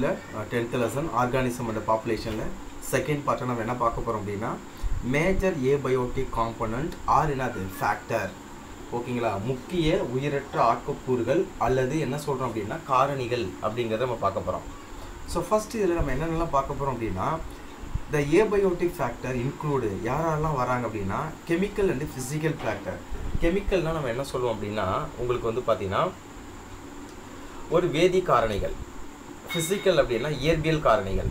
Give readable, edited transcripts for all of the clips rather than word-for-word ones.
பயாலஜியில் 10th lesson organism and பாப்புலேஷனில் second பார்ட்டை நம்ம என்ன பார்க்க போகிறோம் அப்படின்னா மேஜர் ஏபயோட்டிக் காம்பனண்ட் ஆர் என்னது ஃபேக்டர். ஓகேங்களா, முக்கிய உயிரற்ற ஆக்கக்கூறுகள் அல்லது என்ன சொல்கிறோம் அப்படின்னா காரணிகள் அப்படிங்கிறத நம்ம பார்க்க போகிறோம். ஸோ ஃபஸ்ட்டு இதில் நம்ம என்னென்னலாம் பார்க்க போகிறோம் அப்படின்னா த ஏபயோட்டிக் ஃபேக்டர் இன்க்ளூடு யாரெல்லாம் வராங்க அப்படின்னா கெமிக்கல் அண்டு ஃபிசிக்கல் ஃபேக்டர். கெமிக்கல்னால் நம்ம என்ன சொல்லுவோம் அப்படின்னா உங்களுக்கு வந்து பார்த்திங்கன்னா ஒரு வேதி காரணிகள், ஃபிசிக்கல் அப்படின்னா இயற்பியல் காரணிகள்.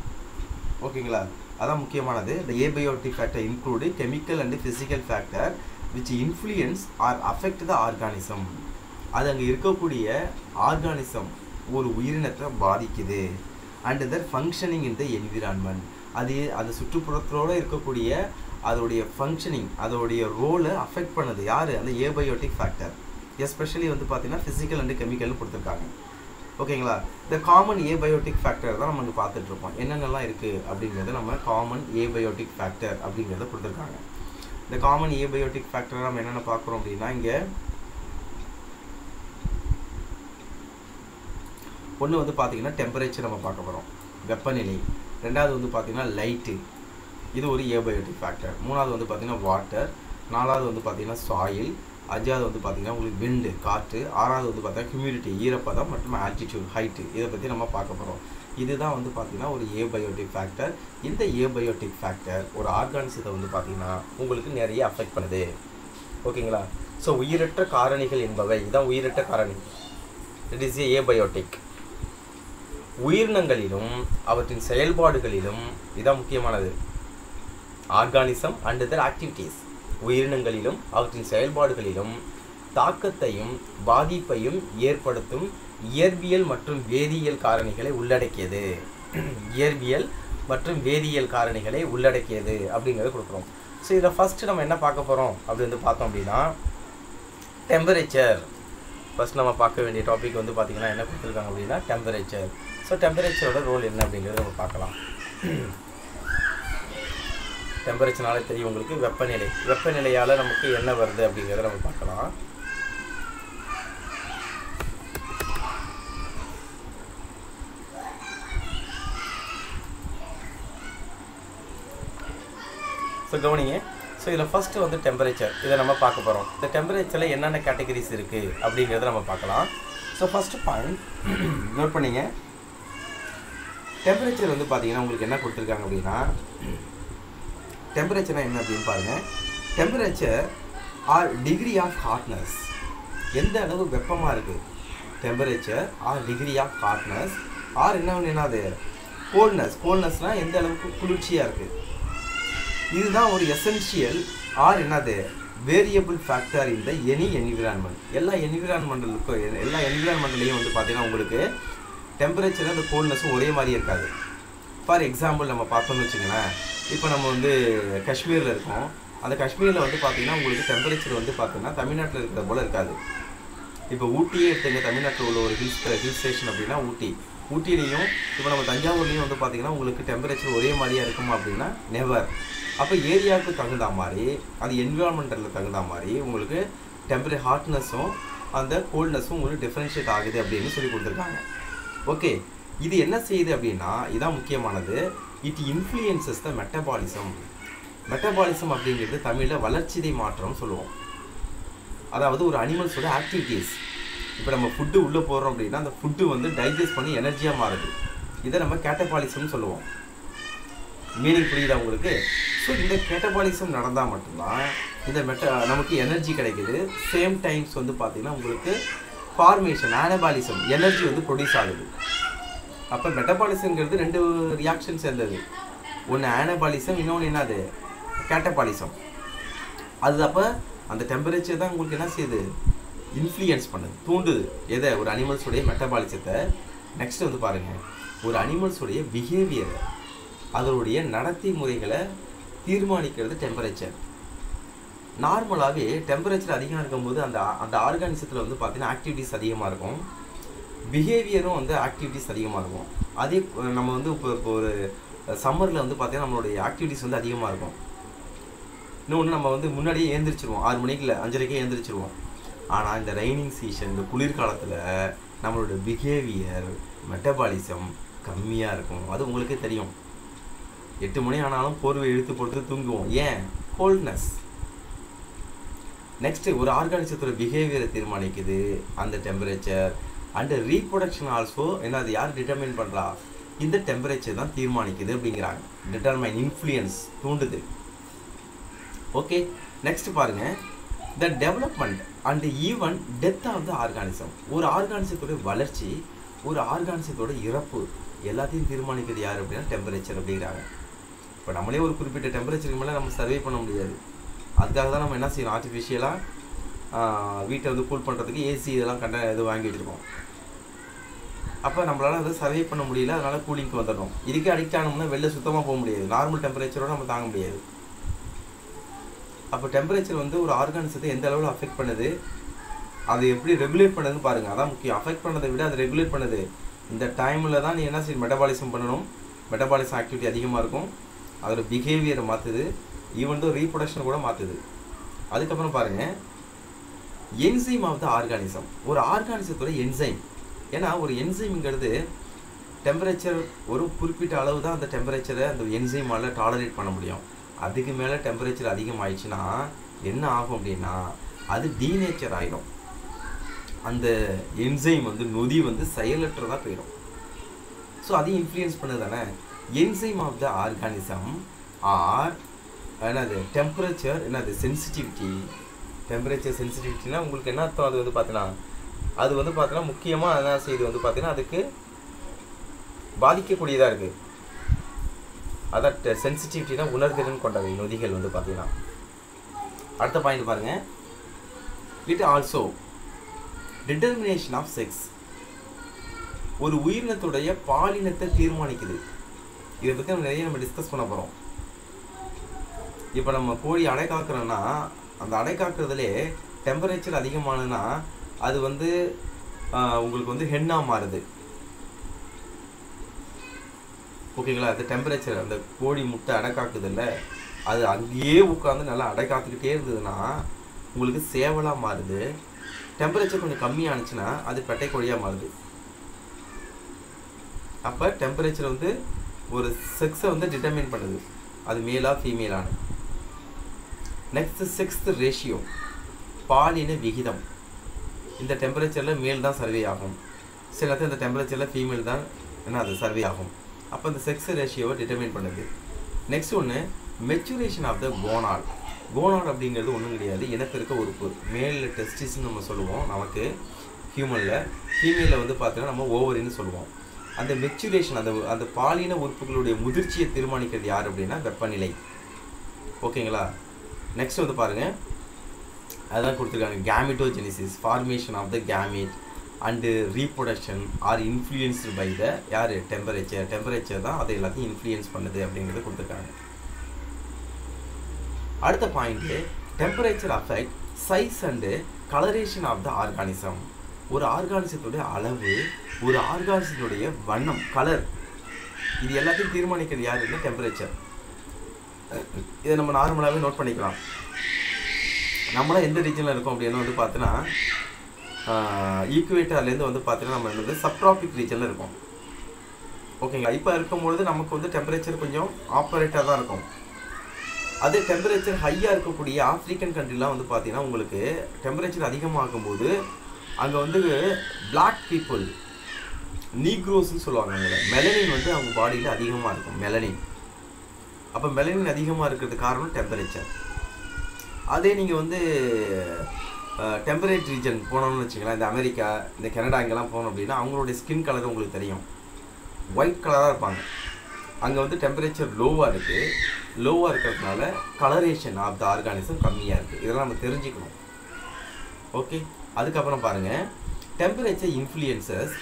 ஓகேங்களா, அதான் முக்கியமானது. The abiotic factor include chemical and physical factor which influence or affect the organism. அது அங்கே இருக்கக்கூடிய ஆர்கானிசம் ஒரு உயிரினத்தை பாதிக்குது. And their functioning in the environment, அது சுற்றுப்புறத்தோடு இருக்கக்கூடிய அதோடைய ஃபங்க்ஷனிங், அதோடைய ரோலை அஃபெக்ட் பண்ணுது யார்? அந்த ஏபயோட்டிக் ஃபேக்டர். எஸ்பெஷலி வந்து பார்த்தீங்கன்னா ஃபிசிக்கல் அண்டு கெமிக்கல்னு கொடுத்துருக்காங்க. ஓகேங்களா, இந்த காமன் ஏபயோட்டிக் ஃபேக்டர் தான் நம்ம இங்கே பார்த்துட்ருப்போம். என்னென்னலாம் இருக்குது அப்படிங்கிறத நம்ம காமன் ஏபயோட்டிக் ஃபேக்டர் அப்படிங்கிறத கொடுத்துருக்காங்க. இந்த காமன் ஏபயோட்டிக் ஃபேக்டரை நம்ம என்னென்ன பார்க்குறோம் அப்படின்னா இங்கே ஒன்று வந்து பார்த்திங்கன்னா டெம்பரேச்சர் நம்ம பார்க்க போகிறோம், வெப்பநிலை. ரெண்டாவது வந்து பார்த்திங்கன்னா லைட்டு, இது ஒரு ஏபயோட்டிக் ஃபேக்டர். மூணாவது வந்து பார்த்திங்கன்னா வாட்டர். நாலாவது வந்து பார்த்திங்கன்னா சாயில். அஞ்சாவது வந்து பார்த்திங்கன்னா உங்களுக்கு விண்டு, காற்று. ஆறாவது வந்து பார்த்தீங்கன்னா ஹியூமிடிட்டி, ஈரப்பதம் மற்றும் ஆல்டிடியூட், ஹைட்டு. இதை பற்றி நம்ம பார்க்க போகிறோம். இதுதான் வந்து பார்த்திங்கன்னா ஒரு ஏபயோட்டிக் ஃபேக்டர். இந்த ஏபயோட்டிக் ஃபேக்டர் ஒரு ஆர்கானிசத்தை வந்து பார்த்திங்கன்னா உங்களுக்கு நிறைய அஃபெக்ட் பண்ணுது. ஓகேங்களா, ஸோ உயிரற்ற காரணிகள் என்பவை இதான் உயிரற்ற காரணி. It is abiotic. உயிரினங்களிலும் அவற்றின் செயல்பாடுகளிலும் இதான் முக்கியமானது. ஆர்கானிசம் அண்ட் தர் ஆக்டிவிட்டீஸ், உயிரினங்களிலும் அவற்றின் செயல்பாடுகளிலும் தாக்கத்தையும் பாதிப்பையும் ஏற்படுத்தும் இயற்பியல் மற்றும் வேதியியல் காரணிகளை உள்ளடக்கியது. இயற்பியல் மற்றும் வேதியியல் காரணிகளை உள்ளடக்கியது அப்படிங்கிறத கொடுக்குறோம். ஸோ இதில் ஃபஸ்ட்டு நம்ம என்ன பார்க்க போகிறோம் அப்படி வந்து பார்த்தோம் அப்படின்னா டெம்பரேச்சர். ஃபஸ்ட் நம்ம பார்க்க வேண்டிய டாபிக் வந்து பார்த்திங்கன்னா என்ன கொடுத்துருக்காங்க அப்படின்னா டெம்பரேச்சர். ஸோ டெம்பரேச்சரோட ரோல் என்ன அப்படிங்கிறத நம்ம பார்க்கலாம். டெம்பரேச்சர்னால தெரியும் உங்களுக்கு வெப்பநிலை. வெப்பநிலையால் நமக்கு என்ன வருது அப்படிங்கிறத நம்ம பார்க்கலாம். ஸோ கவனிங்க. ஸோ இதில் ஃபஸ்ட்டு வந்து டெம்பரேச்சர், இதை நம்ம பார்க்க போகிறோம். இந்த டெம்பரேச்சரில் என்னென்ன கேட்டகரிஸ் இருக்குது அப்படிங்கிறத நம்ம பார்க்கலாம். ஸோ ஃபஸ்ட்டு பாயிண்ட் நோட் பண்ணிங்க. டெம்பரேச்சர் வந்து பார்த்தீங்கன்னா உங்களுக்கு என்ன கொடுத்துருக்காங்க அப்படின்னா டெம்பரேச்சர்னா என்ன அப்படின்னு பாருங்கள். Temperature are degree of hotness, எந்த அளவு வெப்பமாக இருக்குது. Temperature are degree of hotness are என்னது கோல்ட்னஸ். கோல்ட்னஸ்னால் எந்த அளவுக்கு குளிர்ச்சியாக இருக்குது. இதுதான் ஒரு எசென்ஷியல் ஆர் என்னது வேரியபிள் ஃபேக்டர் இந்த எனி என்விரான்மெண்ட். எல்லா என்விரான்மெண்ட்லேயும் வந்து பார்த்தீங்கன்னா உங்களுக்கு டெம்பரேச்சர் அந்த கோல்ட்னஸும் ஒரே மாதிரி இருக்காது. ஃபார் எக்ஸாம்பிள் நம்ம பார்த்தோம்னு வச்சுங்களேன், இப்போ நம்ம வந்து காஷ்மீரில் இருக்கோம். அந்த காஷ்மீரில் வந்து பார்த்திங்கன்னா உங்களுக்கு டெம்பரேச்சர் வந்து பார்த்திங்கன்னா தமிழ்நாட்டில் இருக்கிற போல் இருக்காது. இப்போ ஊட்டியே எடுத்துங்க, தமிழ்நாட்டில் உள்ள ஒரு ஹில் ஸ்டேஷன் அப்படின்னா ஊட்டிலையும் இப்போ நம்ம தஞ்சாவூர்லேயும் வந்து பார்த்திங்கன்னா உங்களுக்கு டெம்பரேச்சர் ஒரே மாதிரியாக இருக்குமா அப்படின்னா நெவர். அப்போ ஏரியாவுக்கு தகுந்த மாதிரி அது என்விரான்மெண்டலில் தகுந்த மாதிரி உங்களுக்கு ஹாட்னஸும் அந்த கோல்ட்னஸும் உங்களுக்கு டிஃப்ரென்ஷியேட் ஆகுது அப்படின்னு சொல்லி கொடுத்துருக்காங்க. ஓகே, இது என்ன செய்யுது அப்படின்னா இதான் முக்கியமானது. It influences the metabolism. Metabolism அப்படிங்கிறது தமிழில் வளர்ச்சிதை மாற்றம் சொல்லுவோம். அதாவது ஒரு அனிமல்ஸோட ஆக்டிவிட்டீஸ். இப்போ நம்ம ஃபுட்டு உள்ளே போடுறோம் அப்படின்னா அந்த ஃபுட்டு வந்து டைஜஸ்ட் பண்ணி எனர்ஜியாக மாறுது. இதை நம்ம கேட்டபாலிசம்னு சொல்லுவோம். மீனிங் புரியுதா உங்களுக்கு? ஸோ இந்த கேட்டபாலிசம் நடந்தால் மட்டும்தான் இந்த நமக்கு எனர்ஜி கிடைக்குது. சேம் டைம்ஸ் வந்து பார்த்திங்கன்னா உங்களுக்கு ஃபார்மேஷன் ஆனபாலிசம் எனர்ஜி வந்து ப்ரொடியூஸ் ஆகுது. அப்போ மெட்டபாலிசம்ங்கிறது ரெண்டு ரியாக்ஷன் சேர்ந்தது. ஒன்று ஆனபாலிசம், இன்னொன்று என்னது கேட்டபாலிசம். அது அப்போ அந்த டெம்பரேச்சர் தான் உங்களுக்கு என்ன செய்யுது, இன்ஃப்ளூயன்ஸ் பண்ணுது, தூண்டுது. எதை? ஒரு அனிமல்ஸுடைய மெட்டபாலிசத்தை. நெக்ஸ்ட் வந்து பாருங்கள், ஒரு அனிமல்ஸுடைய பிஹேவியரை, அதனுடைய நடத்தை முறைகளை தீர்மானிக்கிறது டெம்பரேச்சர். நார்மலாகவே டெம்பரேச்சர் அதிகமாக இருக்கும்போது அந்த ஆர்கானிசத்தில் வந்து பார்த்திங்கன்னா ஆக்டிவிட்டீஸ் அதிகமாக இருக்கும், பிஹேவியரும் வந்து ஆக்டிவிட்டீஸ் அதிகமாக இருக்கும். அதே நம்ம வந்து இப்போ ஒரு சம்மரில் வந்து பார்த்திங்கன்னா நம்மளுடைய ஆக்டிவிட்டீஸ் வந்து அதிகமாக இருக்கும். இன்னொன்று நம்ம வந்து முன்னாடியே எழுந்திரிச்சிருவோம், 6 மணிக்கு 5:30 எழுந்திரிச்சிருவோம். ஆனால் இந்த ரெய்னிங் சீசன், இந்த குளிர்காலத்தில் நம்மளோட பிஹேவியர், மெட்டபாலிசம் கம்மியாக இருக்கும். அது உங்களுக்கே தெரியும். 8 மணி ஆனாலும் போர்வை இழுத்து போட்டு தூங்குவோம். ஏன்? கோல்ட்னஸ். நெக்ஸ்ட்டு ஒரு ஆர்கானிசத்தோட பிஹேவியரை தீர்மானிக்குது அந்த டெம்பரேச்சர். அண்ட் ரீப்ரொடக்ஷன் ஆல்சோ அது யார் டிட்டர்மைன் பண்ணுறா? இந்த டெம்பரேச்சர் தான் தீர்மானிக்குது அப்படிங்கிறாங்க. டிட்டர்மைன், இன்ஃப்ளூயன்ஸ், தூண்டுது. ஓகே, நெக்ஸ்ட் பாருங்க, the development and even death of the organism. ஒரு ஆர்கானிசத்தோட வளர்ச்சி, ஒரு ஆர்கானிசத்தோட இறப்பு எல்லாத்தையும் தீர்மானிக்கிறது யார் அப்படின்னா டெம்பரேச்சர் அப்படிங்கிறாங்க. இப்போ நம்மளே ஒரு குறிப்பிட்ட டெம்பரேச்சருக்கு மேலே நம்ம சர்வே பண்ண முடியாது. அதுக்காக தான் நம்ம என்ன செய்யணும், ஆர்டிஃபிஷியலாக வீட்டை வந்து கூல் பண்ணுறதுக்கு ஏசி இதெல்லாம் இது வாங்கி வச்சுருக்கோம். அப்போ நம்மளால் அதை சர்வே பண்ண முடியல, அதனால் கூலிங்க்கு வந்துடணும். இதுக்கே அடிக்ட் ஆனோம்னா வெளில சுத்தமாக போக முடியாது. நார்மல் டெம்பரேச்சரோடு நம்ம தாங்க முடியாது. அப்போ டெம்பரேச்சர் வந்து ஒரு ஆர்கானிசத்தை எந்த அளவில் அஃபெக்ட் பண்ணுது, அது எப்படி ரெகுலேட் பண்ணுதுன்னு பாருங்கள். அதான் முக்கியம். அஃபெக்ட் பண்ணதை விட அது ரெகுலேட் பண்ணுது. இந்த டைமில் தான் நீ என்ன செய்ய, மெட்டபாலிசம் பண்ணணும். மெட்டபாலிசம் ஆக்டிவிட்டி அதிகமாக இருக்கும். அதோட பிஹேவியரை மாற்றுது. ஈவன் தோ ரீப்ரொடக்ஷன் கூட மாற்றுது. அதுக்கப்புறம் பாருங்கள், என்சைம் ஆஃப் த ஆர்கானிசம். ஒரு ஆர்கானிசத்தோட என்சைம். ஏன்னா ஒரு என்சைம்ங்கிறது டெம்பரேச்சர் ஒரு குறிப்பிட்ட அளவு தான் அந்த டெம்பரேச்சரை அந்த என்சைமால் டாலரேட் பண்ண முடியும். அதுக்கு மேலே டெம்பரேச்சர் அதிகமாகிடுச்சுன்னா என்ன ஆகும் அப்படின்னா அது டீநேச்சர் ஆகிடும். அந்த என்சைம் வந்து நொதி வந்து செயலற்றதாக போயிடும். ஸோ அதையும் இன்ஃப்ளூயன்ஸ் பண்ணுது தானே. Enzyme of the organism are temperature sensitivity. Temperature சென்சிட்டிவிட்டினா உங்களுக்கு என்ன அர்த்தம்? அது வந்து பார்த்தீங்கன்னா முக்கியமாக என்ன செய்யுது வந்து பார்த்தீங்கன்னா அதுக்கு பாதிக்கக்கூடியதாக இருக்குது. அதான் சென்சிட்டிவிட்டினா உணர்திறன் கொண்டவை நொதிகள் வந்து பார்த்தீங்கன்னா. அடுத்த பாயிண்ட் பாருங்கள், it also determination of sex. ஒரு உயிரினத்துடைய பாலினத்தை தீர்மானிக்குது. இதை பற்றி நம்ம டிஸ்கஸ் பண்ண போகிறோம். இப்போ நம்ம கோழி அடை காக்கிறோன்னா அந்த அடை காக்கிறதுலே டெம்பரேச்சர் அதிகமானதுன்னா அது வந்து உங்களுக்கு வந்து ஹென்னாக மாறுது. ஓகேங்களா? அந்த டெம்பரேச்சர் அந்த கோழி முட்டை அடை காக்குதில்ல, அது அங்கேயே உட்காந்து நல்லா அடை காத்துக்கிட்டே இருந்ததுன்னா உங்களுக்கு சேவலாக மாறுது. டெம்பரேச்சர் கொஞ்சம் கம்மியானுச்சுன்னா அது பெட்டை கோழியாக மாறுது. அப்போ டெம்பரேச்சர் வந்து ஒரு செக்ஸை வந்து டிட்டர்மைன் பண்ணுது, அது மேலா ஃபீமேலானு. நெக்ஸ்ட் செக்ஸ் ரேஷியோ, பாலின விகிதம். இந்த டெம்பரேச்சரில் மேல் தான் சர்வே ஆகும், சில நேரத்தில் இந்த டெம்பரேச்சரில் ஃபீமேல் தான் அது சர்வே ஆகும். அப்போ இந்த செக்ஸ் ரேஷியோவை டிட்டர்மைன் பண்ணுது. நெக்ஸ்ட் ஒன்று maturation of the gonad. Gonad அப்படிங்கிறது ஒன்றும் கிடையாது, இனப்பெருக்க உறுப்பு. மேலில் டெஸ்டிஸ்ன்னு நம்ம சொல்லுவோம் நமக்கு ஹியூமனில், ஃபீமேலில் வந்து பார்த்தீங்கன்னா நம்ம ஓவரின்னு சொல்லுவோம். அந்த மெச்சுரேஷன் அந்த பாலின உறுப்புகளுடைய முதிர்ச்சியை தீர்மானிக்கிறது யார் அப்படின்னா வெப்பநிலை. ஓகேங்களா? நெக்ஸ்ட் வந்து பாருங்கள், அதான் கொடுத்துருக்காங்க, gametogenesis, formation of the gamete and reproduction are influenced by the யார் டெம்பரேச்சர். டெம்பரேச்சர் தான் அதை எல்லாத்தையும் இன்ஃப்ளூயன்ஸ் பண்ணுது அப்படிங்கிறத கொடுத்துருக்காங்க. அடுத்த point, temperature affect size and colouration of the organism. ஒரு ஆர்கானிசத்துடைய அளவு, ஒரு ஆர்கானிசத்துடைய வண்ணம், கலர், இது எல்லாத்தையும் தீர்மானிக்கிறது யாருன்னா டெம்பரேச்சர். இதை நம்ம நார்மலாகவே நோட் பண்ணிக்கலாம். நம்மளாம் எந்த ரீஜனில் இருக்கோம் அப்படின்னு வந்து பார்த்தீங்கன்னா ஈக்குவேட்டர்லேருந்து வந்து பார்த்தீங்கன்னா நம்ம வந்து சப்ட்ராபிக் ரீஜனில் இருக்கோம். ஓகேங்களா? இப்போ இருக்கும்பொழுது நமக்கு வந்து டெம்பரேச்சர் கொஞ்சம் ஆப்பரேட்டாக தான் இருக்கும். அதே டெம்பரேச்சர் ஹையாக இருக்கக்கூடிய ஆஃப்ரிக்கன் கண்ட்ரிலாம் வந்து பார்த்தீங்கன்னா உங்களுக்கு டெம்பரேச்சர் அதிகமாகும்போது அங்கே வந்து பிளாக் பீப்புள், நீக்ரோஸ்ன்னு சொல்லுவாங்க, மெலனின் வந்து அவங்க பாடியில் அதிகமாக இருக்கும், மெலனின். அப்போ மெலனின் அதிகமாக இருக்கிறது காரணம் டெம்பரேச்சர். அதே நீங்கள் வந்து டெம்பரேட் ரீஜன் போனோம்னு வச்சுக்கலாம், இந்த அமெரிக்கா, இந்த கனடா இங்கெல்லாம் போனோம் அப்படின்னா அவங்களுடைய ஸ்கின் கலர் உங்களுக்கு தெரியும், ஒயிட் கலராக இருப்பாங்க. அங்கே வந்து டெம்பரேச்சர் லோவாக இருக்குது. லோவாக இருக்கிறதுனால கலரேஷன் ஆஃப் த ஆர்கானிசம் கம்மியாக இருக்குது. இதெல்லாம் நம்ம தெரிஞ்சுக்கணும். ஓகே, அதுக்கப்புறம் பாருங்கள், temperature influences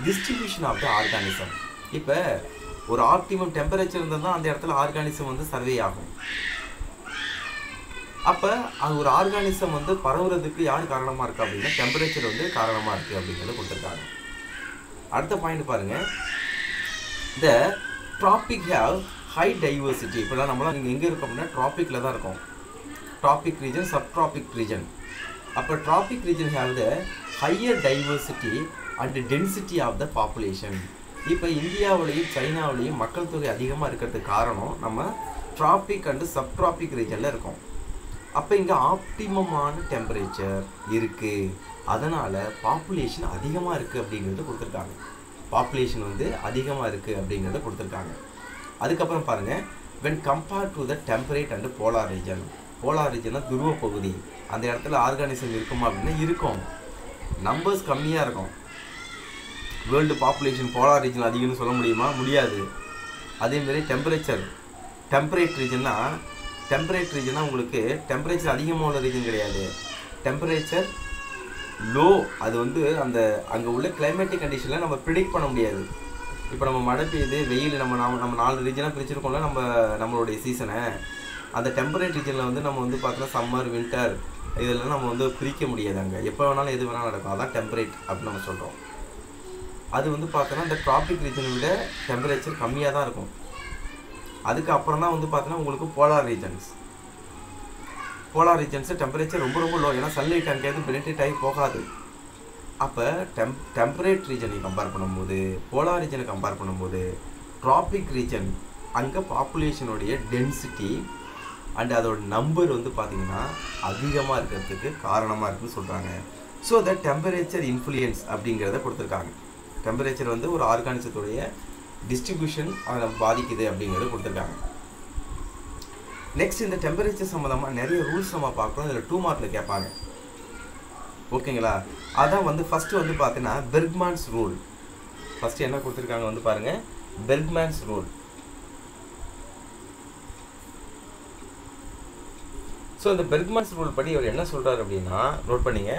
distribution of the organism. இப்போ ஒரு ஆப்டிமம் டெம்பரேச்சர் இருந்தால் தான் அந்த இடத்துல ஆர்கானிசம் வந்து சர்வே ஆகும். அப்போ அது ஒரு ஆர்கானிசம் வந்து பரவுறதுக்கு யார் காரணமாக இருக்கா அப்படின்னா டெம்பரேச்சர் வந்து காரணமாக இருக்குது அப்படிங்கிறத கொடுத்துருக்காங்க. அடுத்த பாயிண்ட் பாருங்கள், the tropic have high diversity. இப்போலாம் நம்மளாம் நீங்கள் எங்கே இருக்கோம் அப்படின்னா ட்ராபிக்கில் தான் இருக்கோம். Tropic region, subtropic region. அப்போ tropic region have the higher diversity and density of the population. இப்போ இந்தியாவிலையும் சைனாவிலையும் மக்கள் தொகை அதிகமாக இருக்கிறதுக்கு காரணம் நம்ம டிராபிக் அண்டு சப்ட்ராபிக் ரீஜனில் இருக்கோம். அப்போ இங்கே ஆப்டிமமான டெம்பரேச்சர் இருக்குது, அதனால் பாப்புலேஷன் அதிகமாக இருக்குது அப்படிங்கிறத கொடுத்துருக்காங்க. பாப்புலேஷன் வந்து அதிகமாக இருக்குது அப்படிங்கிறத கொடுத்துருக்காங்க. அதுக்கப்புறம் பாருங்கள், when compared to the temperate and polar region, polar ரீஜன்னா துருவ பகுதி, அந்த இடத்துல ஆர்கானிசம் இருக்குமா அப்படின்னா இருக்கும், நம்பர்ஸ் கம்மியாக இருக்கும். வேர்ல்டு பாப்புலேஷன் போலார் ரீஜன் அதிகம்னு சொல்ல முடியுமா? முடியாது. அதேமாரி டெம்பரேட் ரீஜன்னா உங்களுக்கு டெம்பரேச்சர் அதிகமாக உள்ள ரீஜன் கிடையாது, டெம்பரேச்சர் லோ. அது வந்து அந்த அங்கே உள்ள கிளைமேட்டிக் கண்டிஷனில் நம்ம ப்ரிடிக்ட் பண்ண முடியாது. இப்போ நம்ம மழை பெய்யுது, வெயில், நம்ம 4 ரீஜனாக பிரிச்சிருக்கோம்ல நம்மளுடைய சீசனை. அந்த டெம்பரேட் ரீஜனில் வந்து நம்ம வந்து பார்த்தோன்னா சம்மர், வின்டர் இதெல்லாம் நம்ம வந்து பிரிக்க முடியாது. அங்கே எப்போ வேணாலும் எது வேணாலும் நடக்கும், அதான் டெம்பரேட் அப்படின்னு நம்ம சொல்கிறோம். அது வந்து பார்த்தோன்னா இந்த ட்ராபிக் ரீஜனை விட டெம்பரேச்சர் கம்மியாக தான் இருக்கும். அதுக்கப்புறம் தான் வந்து பார்த்தோன்னா உங்களுக்கு போலார் ரீஜன்ஸு டெம்பரேச்சர் ரொம்ப ரொம்ப லோ, ஏன்னா சன்லைட் அங்கேயாவது பெனிட்ரேட் ஆகி போகாது. அப்போ டெம்பரேட் ரீஜனை கம்பேர் பண்ணும்போது, போலார் ரீஜனை கம்பேர் பண்ணும்போது, ட்ராபிக் ரீஜன் அங்கே பாப்புலேஷனுடைய டென்சிட்டி அண்ட் அதோட நம்பர் வந்து பார்த்திங்கன்னா அதிகமாக இருக்கிறதுக்கு காரணமாக இருக்குதுன்னு சொல்கிறாங்க. ஸோ த டெம்பரேச்சர் இன்ஃப்ளூயன்ஸ் அப்படிங்கிறத கொடுத்துருக்காங்க. டெம்பரேச்சர் வந்து ஒரு ஆர்கானிசத்துடைய டிஸ்ட்ரிபியூஷன் அதை பாதிக்குது அப்படிங்கிறத கொடுத்துருக்காங்க. நெக்ஸ்ட் இந்த டெம்பரேச்சர் சம்மந்தமாக நிறைய ரூல்ஸ் நம்ம பார்க்குறோம். இதில் 2 மார்க்கில் கேட்பாங்க, ஓகேங்களா? அதான் வந்து ஃபஸ்ட்டு வந்து பார்த்தீங்கன்னா பெர்க்மேன்ஸ் ரூல். ஃபஸ்ட்டு என்ன கொடுத்துருக்காங்க வந்து பாருங்கள், பெர்க்மேன்ஸ் ரூல். ஸோ இந்த பெர்க்மேன்ஸ் ரூல் படி அவர் என்ன சொல்கிறார் அப்படின்னா, நோட் பண்ணிங்க,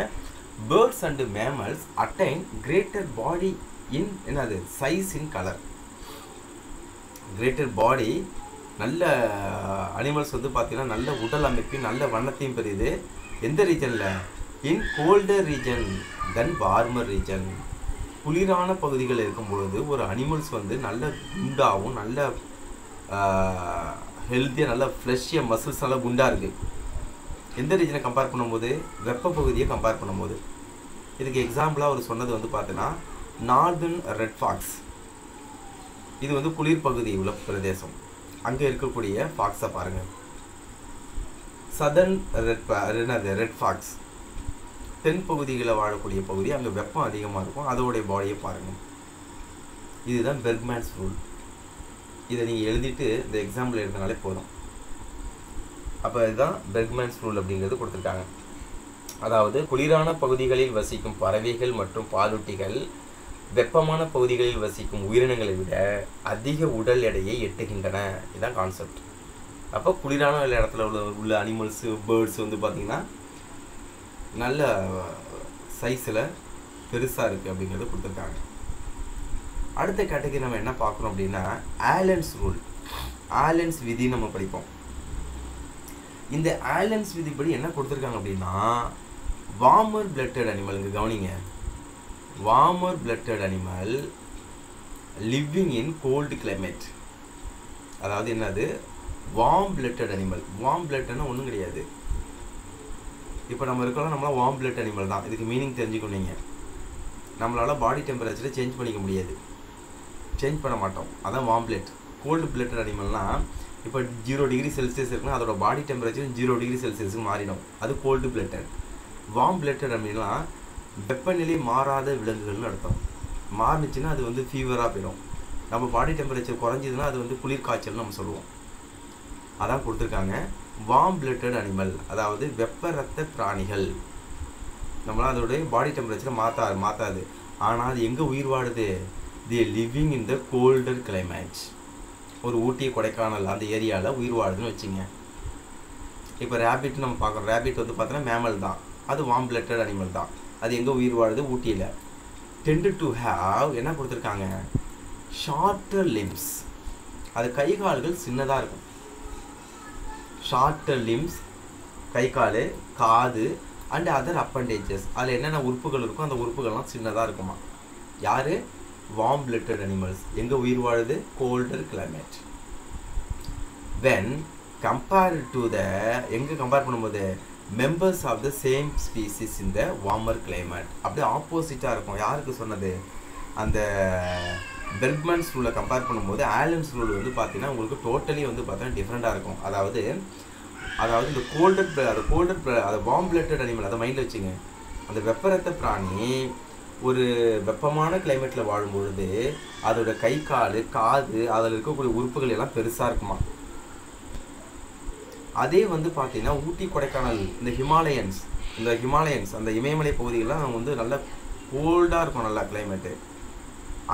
birds and mammals attain greater body in என்னது size in colour. Greater body, நல்ல அனிமல்ஸ் வந்து பார்த்திங்கன்னா நல்ல உடல் அமைப்பையும் நல்ல வண்ணத்தையும் பெரியுது. எந்த ரீஜனில்? இன் கோல்டர் ரீஜன் தென் வார்மர் ரீஜன். குளிரான பகுதிகள் இருக்கும் பொழுது ஒரு அனிமல்ஸ் வந்து நல்ல குண்டாகவும் நல்ல ஹெல்த்தியாக நல்ல ஃப்ளஷ்ஷியாக மசில்ஸ் நல்லா குண்டாக இருக்குது. எந்த ரீஜனை கம்பேர் பண்ணும்போது? வெப்ப பகுதியை கம்பேர் பண்ணும்போது. இதுக்கு எக்ஸாம்பிளாக அவர் சொன்னது வந்து பார்த்தீங்கன்னா நார்தர்ன் ரெட் ஃபாக்ஸ். இது வந்து குளிர் பகுதி உள்ள பிரதேசம், அங்கே இருக்கக்கூடிய ஃபாக்ஸை பாருங்கள். சதர்ன் ரெட் ஃபாக்ஸ் தென் பகுதிகளில் வாழக்கூடிய பகுதி, அங்கே வெப்பம் அதிகமாக இருக்கும், அதோடைய பாடியை பாருங்கள். இதுதான் பெர்க்மேன்ஸ் ரூல். இதை நீங்கள் எழுதிட்டு இந்த எக்ஸாம்பிள் எழுதினாலே போதும். அப்போ இதுதான் பெர்க்மேன்ஸ் ரூல் அப்படிங்கிறது கொடுத்துருக்காங்க. அதாவது குளிரான பகுதிகளில் வசிக்கும் பறவைகள் மற்றும் பாலூட்டிகள் வெப்பமான பகுதிகளில் வசிக்கும் உயிரினங்களை விட அதிக உடல் எடையை எட்டுகின்றன. இதுதான் கான்செப்ட். அப்போ குளிரான இடத்துல உள்ள அனிமல்ஸு, பேர்ட்ஸ் வந்து பார்த்திங்கன்னா நல்ல சைஸில் பெருசாக இருக்குது அப்படிங்கிறத கொடுத்துருக்காங்க. அடுத்த கேட்டகரி நம்ம என்ன பார்க்குறோம் அப்படின்னா ஆலன்ஸ் ரூல். ஆலன்ஸ் விதி நம்ம படிப்போம். இந்த ஆலன்ஸ் விதிப்படி என்ன கொடுத்துருக்காங்க அப்படின்னா, வார்மர் பிளட்டட் அனிமல், இங்கே கவனிங்க, warmer blooded animal living in cold climate. அதாவது என்னது? Warm blooded animal. வார்ம் பிளட்னா ஒன்றும் கிடையாது, இப்போ நம்ம இருக்கலாம் நம்மளால் வார்ம் பிளட் அனிமல் தான். இதுக்கு மீனிங் தெரிஞ்சுக்கணுங்க. நம்மளால் பாடி டெம்பரேச்சரை சேஞ்ச் பண்ணிக்க முடியாது, சேஞ்ச் பண்ண மாட்டோம், அதான் வார்ம் பிளட். கோல்டு பிளட்டட் அனிமல்னால் இப்போ 0 டிகிரி செல்சியஸ் இருக்குன்னா அதோட பாடி டெம்பரேச்சர் 0 டிகிரி செல்சியஸுக்கு மாறிடும், அது கோல்டு பிளட்டட். வார்ம் பிளட்டட் அப்படின்னா வெப்பநிலை மாறாத விலங்குகள்னு அர்த்தம். மாறுனுச்சுன்னா அது வந்து ஃபீவராக போயிடும். நம்ம பாடி டெம்பரேச்சர் குறைஞ்சிதுன்னா அது வந்து குளிர் காய்ச்சல்னு நம்ம சொல்லுவோம். அதான் கொடுத்துருக்காங்க வார்ம் பிளட்டட் அனிமல், அதாவது வெப்ப ரத்த பிராணிகள். நம்மளால் அதோடைய பாடி டெம்பரேச்சரை மாற்றாது. ஆனால் அது எங்கே உயிர் வாழுது? தி living in the Coulter climate. ஒரு ஊட்டி, கொடைக்கானல் அந்த ஏரியாவில் உயிர் வாழுதுன்னு வச்சுங்க. இப்போ ரேபிட் நம்ம பார்க்குறோம். ரேபிட் வந்து பார்த்தோன்னா மேமல் தான், அது வார்ம் பிளட்டட் அனிமல் தான். அது எங்கே உயிர் வாழுது? ஊட்டியில். டெண்ட் டு ஹேவ் என்ன கொடுத்துருக்காங்க? Shorter limbs. அது கை கால்கள் சின்னதாக இருக்கும். ஷார்ட்டர் லிம்ஸ், கை கால், காது அண்ட் அதர் அப்பண்டேஜஸ். அதில் என்னென்ன உறுப்புகள் இருக்கும் அந்த உறுப்புகள்லாம் சின்னதாக இருக்குமா. யார்? Warm blooded animals. எங்கே உயிர் வாழுது? Colder climate. When compared to the, எங்கே கம்பேர் பண்ணும்போது members of the same species இந்த வார்மர் கிளைமேட். அப்படியே ஆப்போசிட்டாக இருக்கும். யாருக்கு சொன்னது? அந்த பெர்க்மன்ஸ் ரூலை கம்பேர் பண்ணும்போது ஆலன்ஸ் ரூல் வந்து பார்த்தீங்கன்னா உங்களுக்கு டோட்டலி வந்து பார்த்தீங்கன்னா டிஃப்ரெண்ட்டாக இருக்கும். அதாவது இந்த கோல்டட் அதை வார்ம் பிளட்டட் அனிமல், அதை மைண்டில் வச்சுங்க. அந்த வெப்பரத்த பிராணி ஒரு வெப்பமான கிளைமேட்டில் வாழும்பொழுது அதோட கை கால் காது அதில் இருக்கக்கூடிய உறுப்புகள் எல்லாம் பெருசாக இருக்குமா. அதே வந்து பார்த்தீங்கன்னா ஊட்டி கொடைக்கானல் இந்த ஹிமாலயன்ஸ் அந்த இமயமலை பகுதிகள்லாம் வந்து நல்ல கோல்டாக இருக்கும், நல்லா கிளைமேட்டு.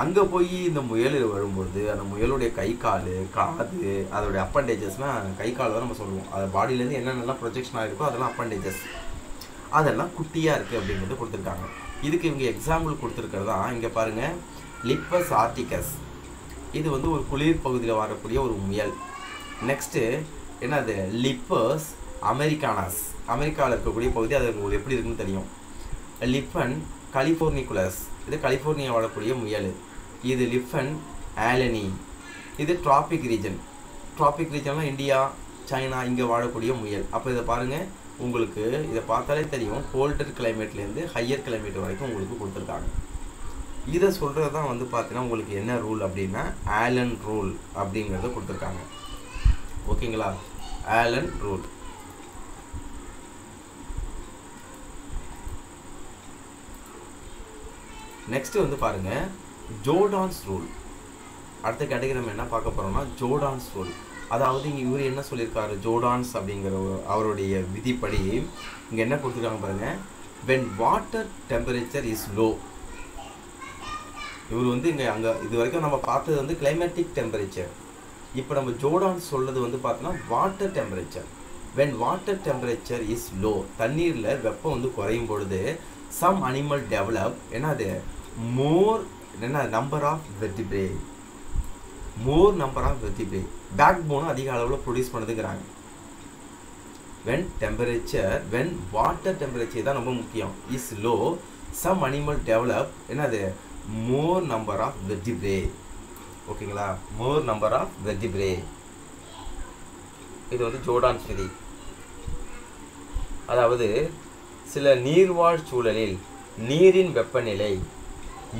அங்கே போய் இந்த முயல் வரும்பொழுது அந்த முயலுடைய கை கால் காது அதோடைய அப்பண்டேஜஸ்னால் கை கால் தான் நம்ம சொல்லுவோம். அது பாடியிலேருந்து என்னென்னலாம் ப்ரொஜெக்ஷன் ஆகிருக்கோ அதெல்லாம் அப்பண்டேஜஸ், அதெல்லாம் குட்டியாக இருக்குது அப்படிங்கிறது கொடுத்துருக்காங்க. இதுக்கு இவங்க எக்ஸாம்பிள் கொடுத்துருக்கிறது தான் இங்கே பாருங்கள், லிப்பஸ் ஆர்டிகஸ். இது வந்து ஒரு குளிர் பகுதியில் வரக்கூடிய ஒரு முயல். நெக்ஸ்ட்டு என்னது, லிப்பஸ் அமெரிக்கானஸ், அமெரிக்காவில் இருக்கக்கூடிய பகுதி, அது உங்களுக்கு எப்படி இருக்குன்னு தெரியும். லிப்பன் கலிஃபோர்னிகுலஸ், இது கலிஃபோர்னியா வாழக்கூடிய முயல். இது லிப்பன் ஆலனி, இது டிராபிக் ரீஜன்லாம் இந்தியா சைனா இங்கே வாழக்கூடிய முயல். அப்போ இதை பாருங்கள், உங்களுக்கு இதை பார்த்தாலே தெரியும் கோல்டர் கிளைமேட்லேருந்து ஹையர் கிளைமேட் வரைக்கும் உங்களுக்கு கொடுத்துருக்காங்க. இதை சொல்கிறது தான் வந்து பார்த்தீங்கன்னா உங்களுக்கு என்ன ரூல் அப்படின்னா ஆலன் ரூல் அப்படிங்கிறத கொடுத்துருக்காங்க. ஓகேங்களா, ஆலன் ரூல். நெக்ஸ்ட் வந்து பாருங்க ஜோர்டான்ஸ் ரூல். அடுத்த கேட்டகரி நம்ம என்ன பார்க்க போறோம்னா ஜோர்டான்ஸ் ரூல். அதாவது இங்கே இவர் என்ன சொல்லியிருக்காரு, ஜோர்டான்ஸ் அப்படிங்கிற அவருடைய விதிப்படி இங்கே என்ன கொடுத்துருக்காங்க பாருங்க, when water temperature is low. இவர் வந்து இங்கே அங்கே இது வரைக்கும் நம்ம பார்த்தது வந்து கிளைமேட்டிக் டெம்பரேச்சர். இப்போ நம்ம ஜோர்டான்ஸ் சொல்றது வந்து பார்த்தோன்னா water temperature. when water temperature is low, தண்ணீரில் வெப்பம் வந்து குறையும் பொழுது some animal develop என்னது more number of vertebrae, பேக் போனும் அதிக அளவில் ப்ரொடியூஸ் பண்ணுதுங்கிறாங்க. when water temperature தான் ரொம்ப முக்கியம் is low, some animal develop என்னது more number of vertebrae. ஓகேங்களா, more number of vertebrae. இது வந்து ஜோர்டான்ஸ் விதி. அதாவது சில நீர்வாழ் சூழலில் நீரின் வெப்பநிலை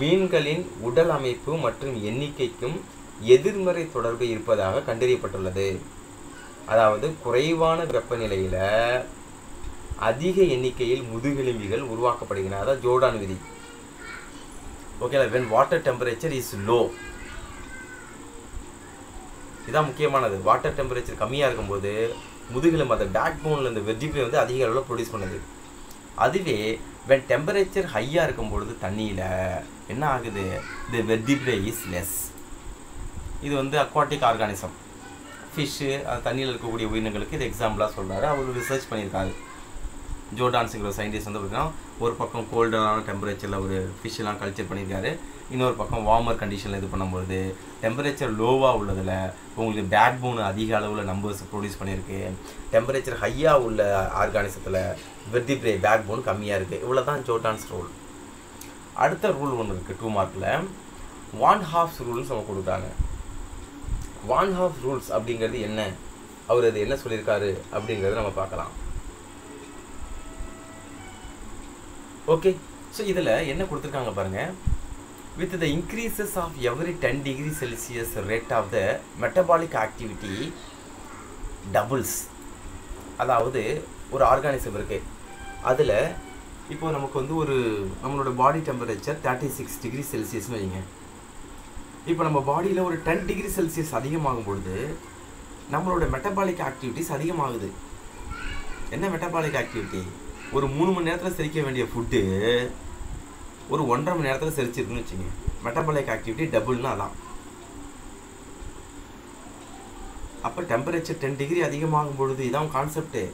மீன்களின் உடல் அமைப்பு மற்றும் எண்ணிக்கைக்கும் எதிர்மறை தொடர்பு இருப்பதாக கண்டறியப்பட்டுள்ளது. அதாவது குறைவான வெப்பநிலையில் அதிக எண்ணிக்கையில் முதுகெலும்பிகள் உருவாக்கப்படுகின்றன. அதாவது ஜோர்டான் விதி. Okay, when water temperature is low, இதான் முக்கியமானது. வாட்டர் டெம்பரேச்சர் கம்மியாக இருக்கும்போது முதுகெலும்பு அந்த பேக் போனில் இந்த வெர்டிப்ரே வந்து அதிக அளவில் ப்ரொடியூஸ் பண்ணுது. அதுவே when டெம்பரேச்சர் ஹையாக இருக்கும் பொழுது தண்ணியில் என்ன ஆகுது, the vertebrae is less. இது வந்து அக்வாட்டிக் ஆர்கானிசம், ஃபிஷ்ஷு, அது தண்ணியில் இருக்கக்கூடிய உயிரினங்களுக்கு இது எக்ஸாம்பிளாக சொல்கிறாரு. அவர் ரிசர்ச் பண்ணியிருக்காரு. ஜோர்டான்ஸுங்கிற சயின்டிஸ்ட் வந்து பார்த்திங்கன்னா ஒரு பக்கம் கோல்டான டெம்பரேச்சரில் ஒரு ஃபிஷ்ஷெலாம் கல்ச்சர் பண்ணியிருக்காரு. இன்னொரு பக்கம் வார்மர் கண்டிஷனில் இது பண்ணும்போது டெம்பரேச்சர் லோவாக உள்ளதில் உங்களுக்கு பேக் போன் அதிக அளவில் நம்பர்ஸ் ப்ரொடியூஸ் பண்ணியிருக்கு. டெம்பரேச்சர் ஹையாக உள்ள ஆர்கானிசத்தில் வெர்டிப்ரே பேக் போன் கம்மியாக இருக்குது. இவ்வளோ தான் ஜோர்டான்ஸ் ரூல். அடுத்த ரூல் ஒன்று இருக்குது 2 மார்க்கில், வான் ஹாஃப்ஸ் ரூல்ஸ் அவங்க கொடுக்குறாங்க. வான் ஹாஃப் ரூல்ஸ் அப்படிங்கிறது என்ன, அவர் அது என்ன சொல்லியிருக்காரு அப்படிங்கிறத நம்ம பார்க்கலாம். ஓகே, ஸோ இதில் என்ன கொடுத்துருக்காங்க பாருங்கள், with the increases of every 10 degree Celsius rate of the metabolic activity doubles. அதாவது ஒரு ஆர்கானிசம் இருக்குது, அதில் இப்போ நமக்கு வந்து ஒரு நம்மளோட பாடி டெம்பரேச்சர் 36 டிகிரி செல்சியஸ்னு வைங்க. இப்போ நம்ம பாடியில் ஒரு 10 டிகிரி செல்சியஸ் அதிகமாகும் பொழுது நம்மளோட மெட்டபாலிக் ஆக்டிவிட்டிஸ் அதிகமாகுது. என்ன மெட்டபாலிக் ஆக்டிவிட்டி, ஒரு 3 மணி நேரத்தில் செரிக்க வேண்டிய ஃபுட்டு ஒரு 1.5 மணி நேரத்தில் செரிச்சிருக்குன்னு வச்சுங்க. மெட்டபாலிக் ஆக்டிவிட்டி டபுள்னா அதான். அப்போ டெம்பரேச்சர் 10 டிகிரி அதிகமாகும் பொழுது இதான் concept.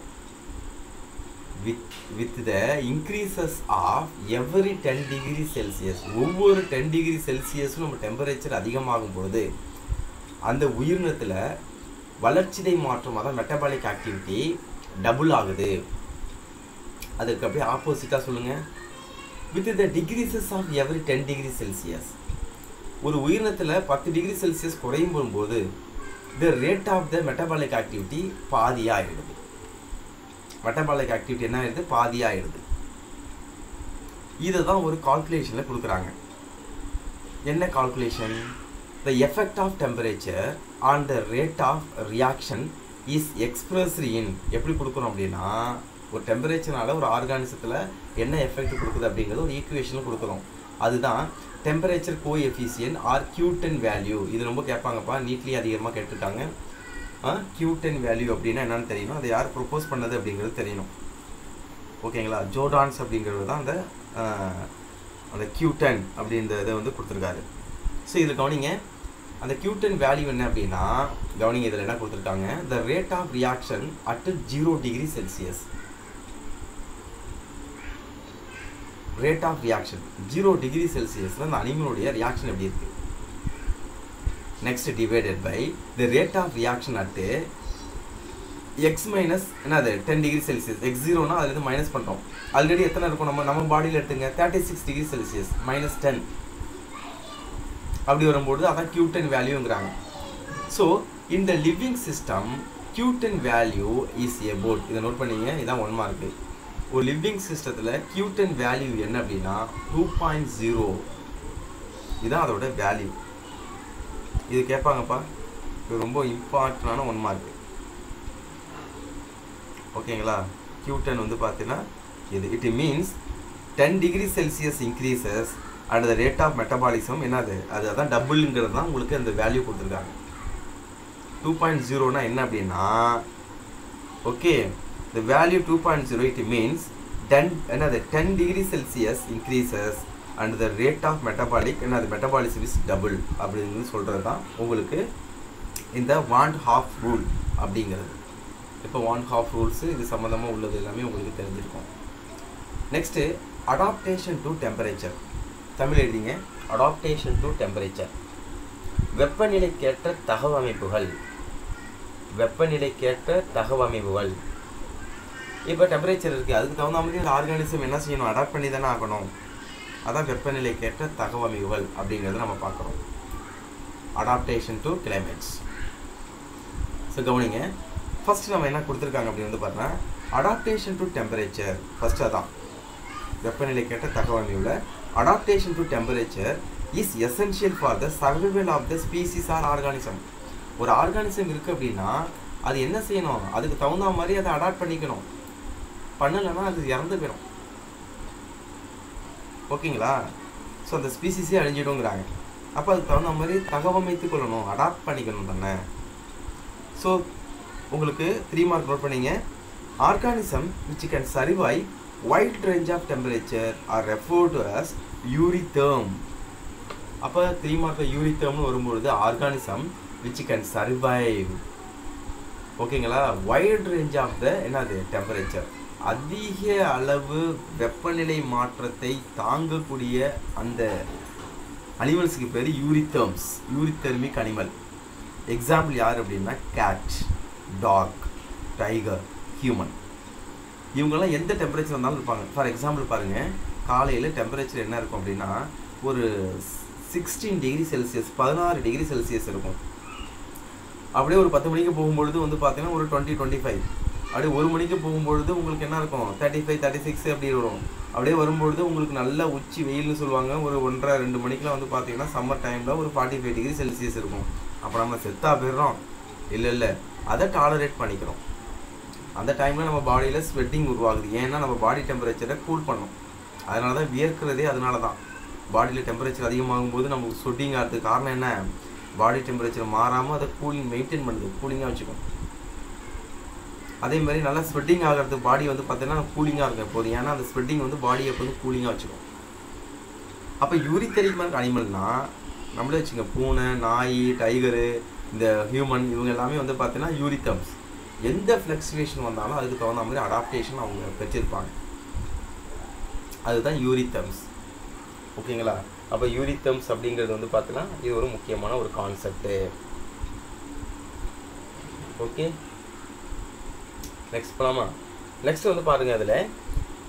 With the increases of every 10 degree Celsius, ஒவ்வொரு 10 டிகிரி செல்சியஸும் நம்ம டெம்பரேச்சர் அதிகமாகும் பொழுது அந்த உயிரினத்தில் வளர்ச்சிதை மாற்றம், அதான் மெட்டபாலிக் ஆக்டிவிட்டி டபுள் ஆகுது. அதுக்கு அப்படியே ஆப்போசிட்டாக சொல்லுங்கள், with the decreases of every 10 degree Celsius, ஒரு உயிரினத்தில் 10 டிகிரி செல்சியஸ் குறையும் போது the rate of the metabolic activity பாதியாக ஆகிடுது. மெட்டபாலிக் ஆக்டிவிட்டி என்ன ஆகிடுது, பாதியாக ஆகிடுது. இதை தான் ஒரு கால்குலேஷனில் கொடுக்குறாங்க. என்ன calculation, the effect of temperature on the rate of reaction is expressed in எப்படி கொடுக்கணும் அப்படின்னா ஒரு டெம்பரேச்சர்னால ஒரு ஆர்கானிசத்தில் என்ன எஃபெக்ட் கொடுக்குது அப்படிங்கிறது ஒரு ஈக்குவேஷனில் கொடுக்குறோம். அதுதான் temperature coefficient R Q10 value. இது ரொம்ப கேட்பாங்கப்பா, நீட்லி அதிகமாக கேட்டிருக்காங்க. Q10 வேல்யூ அப்படின்னா என்னன்னு தெரியணும், அதை யார் ப்ரொப்போஸ் பண்ணது அப்படிங்கிறது தெரியணும். ஓகேங்களா? ஜோர்டான்ஸ் அப்படிங்கிறது தான் அந்த Q10 அப்படின்ற இதை வந்து கொடுத்துருக்காரு. ஸோ இதில் கவனிங்க, அந்த Q10 வேல்யூ என்ன அப்படின்னா கவனிங்க, இதில் என்ன கொடுத்துருக்காங்க, the rate of reaction at 0 degree Celsius. Rate of reaction 0 degree செல்சியஸில் அந்த அனிமலுடைய ரியாக்ஷன் எப்படி இருக்குது. Next divided by the rate of reaction at X minus என்னது 10 டிகிரி செல்சியஸ். x0னா அதுலேருந்து மைனஸ் பண்ணுறோம். ஆல்ரெடி எத்தனை இருக்கும் நம்ம பாடியில் எடுத்துங்க 36 டிகிரி செல்சியஸ் மைனஸ் 10. அப்படி வரும்போது அதான் Q10 வேல்யூங்கிறாங்க. ஸோ இந்த living system Q10 value is about, இதை நோட் பண்ணிங்க, இதான் 1 மார்க்கு. ஒரு லிவிங் சிஸ்டத்தில் Q10 வேல்யூ என்ன அப்படின்னா 2.0. இதுதான் அதோட வேல்யூ. இது கேட்பாங்கப்பா, இது ரொம்ப இம்பார்ட்டண்டான 1 மார்க்கு. ஓகேங்களா? Q10 வந்து பார்த்தீங்கன்னா இது it means 10 degree Celsius increases and the rate of metabolism என்னது, அது அதான் டபுள்ங்கிறது தான் உங்களுக்கு அந்த வேல்யூ கொடுத்துருக்காங்க. 2.0னா என்ன அப்படின்னா okay, the value 2.0 it means 10 degree Celsius increases and the rate of metabolic என்னது மெட்டபாலிசம் இஸ் டபுள் அப்படின்னு சொல்கிறது தான் உங்களுக்கு இந்த வான் ஹாஃப் ரூல் அப்படிங்கிறது. இப்போ 1/2 ரூல்ஸு இது சம்மந்தமாக உள்ளது எல்லாமே உங்களுக்கு தெரிஞ்சிருக்கும். Next adaptation to temperature. Tamil எழுதிங்க, அடாப்டேஷன் டு டெம்பரேச்சர். வெப்பநிலைக்கேற்ற தகவமைப்புகள். வெப்பநிலைக்கேற்ற தகவமைப்புகள். இப்போ டெம்பரேச்சர் இருக்குது, அதுக்கு தகுந்த மாதிரி அந்த ஆர்கானிசம் என்ன செய்யணும், அடாப்ட் பண்ணி தானே ஆகணும். அதான் வெப்பநிலைக்கேற்ற தகவமைப்புகள் அப்படிங்கிறத நம்ம பார்க்குறோம். Adaptation to climates. ஸோ கவனிங்க, ஃபஸ்ட்டு நம்ம என்ன கொடுத்துருக்காங்க அப்படின்னு வந்து பார்த்தோன்னா அடாப்டேஷன் டு டெம்பரேச்சர். ஃபஸ்ட்டு அதான் வெப்பநிலைக்கேற்ற தகவமைப்புல adaptation to temperature is essential for the survival of the species or organism. ஒரு ஆர்கானிசம் இருக்குது அப்படின்னா அது என்ன செய்யணும், அதுக்கு தகுந்த மாதிரி அதை அடாப்ட் பண்ணிக்கணும். பண்ணலைன்னா அது இறந்து போயிடும். ஓகேங்களா? ஸோ அந்த ஸ்பீசிஸே அழிஞ்சிடுங்கிறாங்க. அப்போ அதுக்கு தகுந்த மாதிரி தகவமைத்து கொள்ளணும், அடாப்ட் பண்ணிக்கணும் தானே. ஸோ உங்களுக்கு 3 மார்க் நோட் பண்ணிங்க. Organism which can survive wide range of temperature are referred to as eurytherm. அப்போ 3 மார்க்கில் யூரிதேர்ம்னு வரும்பொழுது ஆர்கானிசம் விச் கேன் சர்வைவ். ஓகேங்களா? வைட் ரேஞ்ச் ஆஃப் த என்னது டெம்பரேச்சர், அதிக அளவு வெப்பநிலை மாற்றத்தை தாங்கக்கூடிய அந்த அனிமல்ஸுக்கு பேர் யூரிதேர்ம்ஸ், யூரிதெர்மிக் அனிமல். எக்ஸாம்பிள் யார் அப்படின்னா கேட், டாக், டைகர், ஹியூமன். இவங்கெல்லாம் எந்த டெம்பரேச்சர் வந்தாலும் இருப்பாங்க. ஃபார் எக்ஸாம்பிள் பாருங்கள், காலையில் டெம்பரேச்சர் என்ன இருக்கும் அப்படின்னா ஒரு 16 டிகிரி செல்சியஸ் 16 டிகிரி செல்சியஸ் இருக்கும். அப்படியே ஒரு 10 மணிக்கு போகும்பொழுது வந்து பார்த்தீங்கன்னா ஒரு 20-25. அப்படியே 1 மணிக்கு போகும்பொழுது உங்களுக்கு என்ன இருக்கும் 35-36 அப்படி வரும். அப்படியே வரும்பொழுது உங்களுக்கு நல்ல உச்சி வெயில்னு சொல்லுவாங்க. ஒரு 1:30-2 மணிக்கெலாம் வந்து பார்த்தீங்கன்னா சம்மர் டைமில் ஒரு 45 டிகிரி செல்சியஸ் இருக்கும். அப்போ நம்ம செத்தா போயிடுறோம்? இல்லை, அதை டாலரேட் பண்ணிக்கிறோம். அந்த டைமில் நம்ம பாடியில் ஸ்வெட்டிங் உருவாகுது. ஏன்னா நம்ம பாடி டெம்பரேச்சரை கூல் பண்ணணும். அதனால தான் வியர்க்கிறதே. அதனால தான் பாடியில் டெம்பரேச்சர் அதிகமாகும் போது நமக்கு ஸ்வெட்டிங் ஆகிறதுக்கு காரணம் என்ன, பாடி டெம்பரேச்சர் மாறாமல் அதை கூலிங் மெயின்டைன் பண்ணுது, கூலிங்காக வச்சுக்கும். அதே மாதிரி நல்லா ஸ்வெட்டிங் ஆகிறதுக்கு பாடி வந்து பார்த்தீங்கன்னா கூலிங்காக இருக்கும் எப்போது. ஏன்னா அந்த ஸ்வெட்டிங் வந்து பாடியை எப்போதும் கூலிங்காக வச்சுக்கும். அப்போ யூரிதெர்மிக் அனிமல்னால் நம்மளே வச்சுங்க, பூனை, நாய், டைகரு, இந்த ஹியூமன், இவங்க எல்லாமே வந்து பார்த்தீங்கன்னா யூரிதெர்ம்ஸ். எந்த ஃப்ளக்சுவேஷன் வந்தாலும் அதுக்கு தகுந்த மாதிரி அடாப்டேஷன் அவங்க பெற்றிருப்பாங்க. அதுதான் யூரிதெர்ம்ஸ். ஓகேங்களா? அப்போ யூரிதெர்ம்ஸ் அப்படிங்கிறது வந்து பார்த்தீங்கன்னா இது ஒரு முக்கியமான ஒரு கான்செப்ட்டு. ஓகே, நெக்ஸ்ட் போகலாமா? நெக்ஸ்ட் வந்து பாருங்கள், அதில்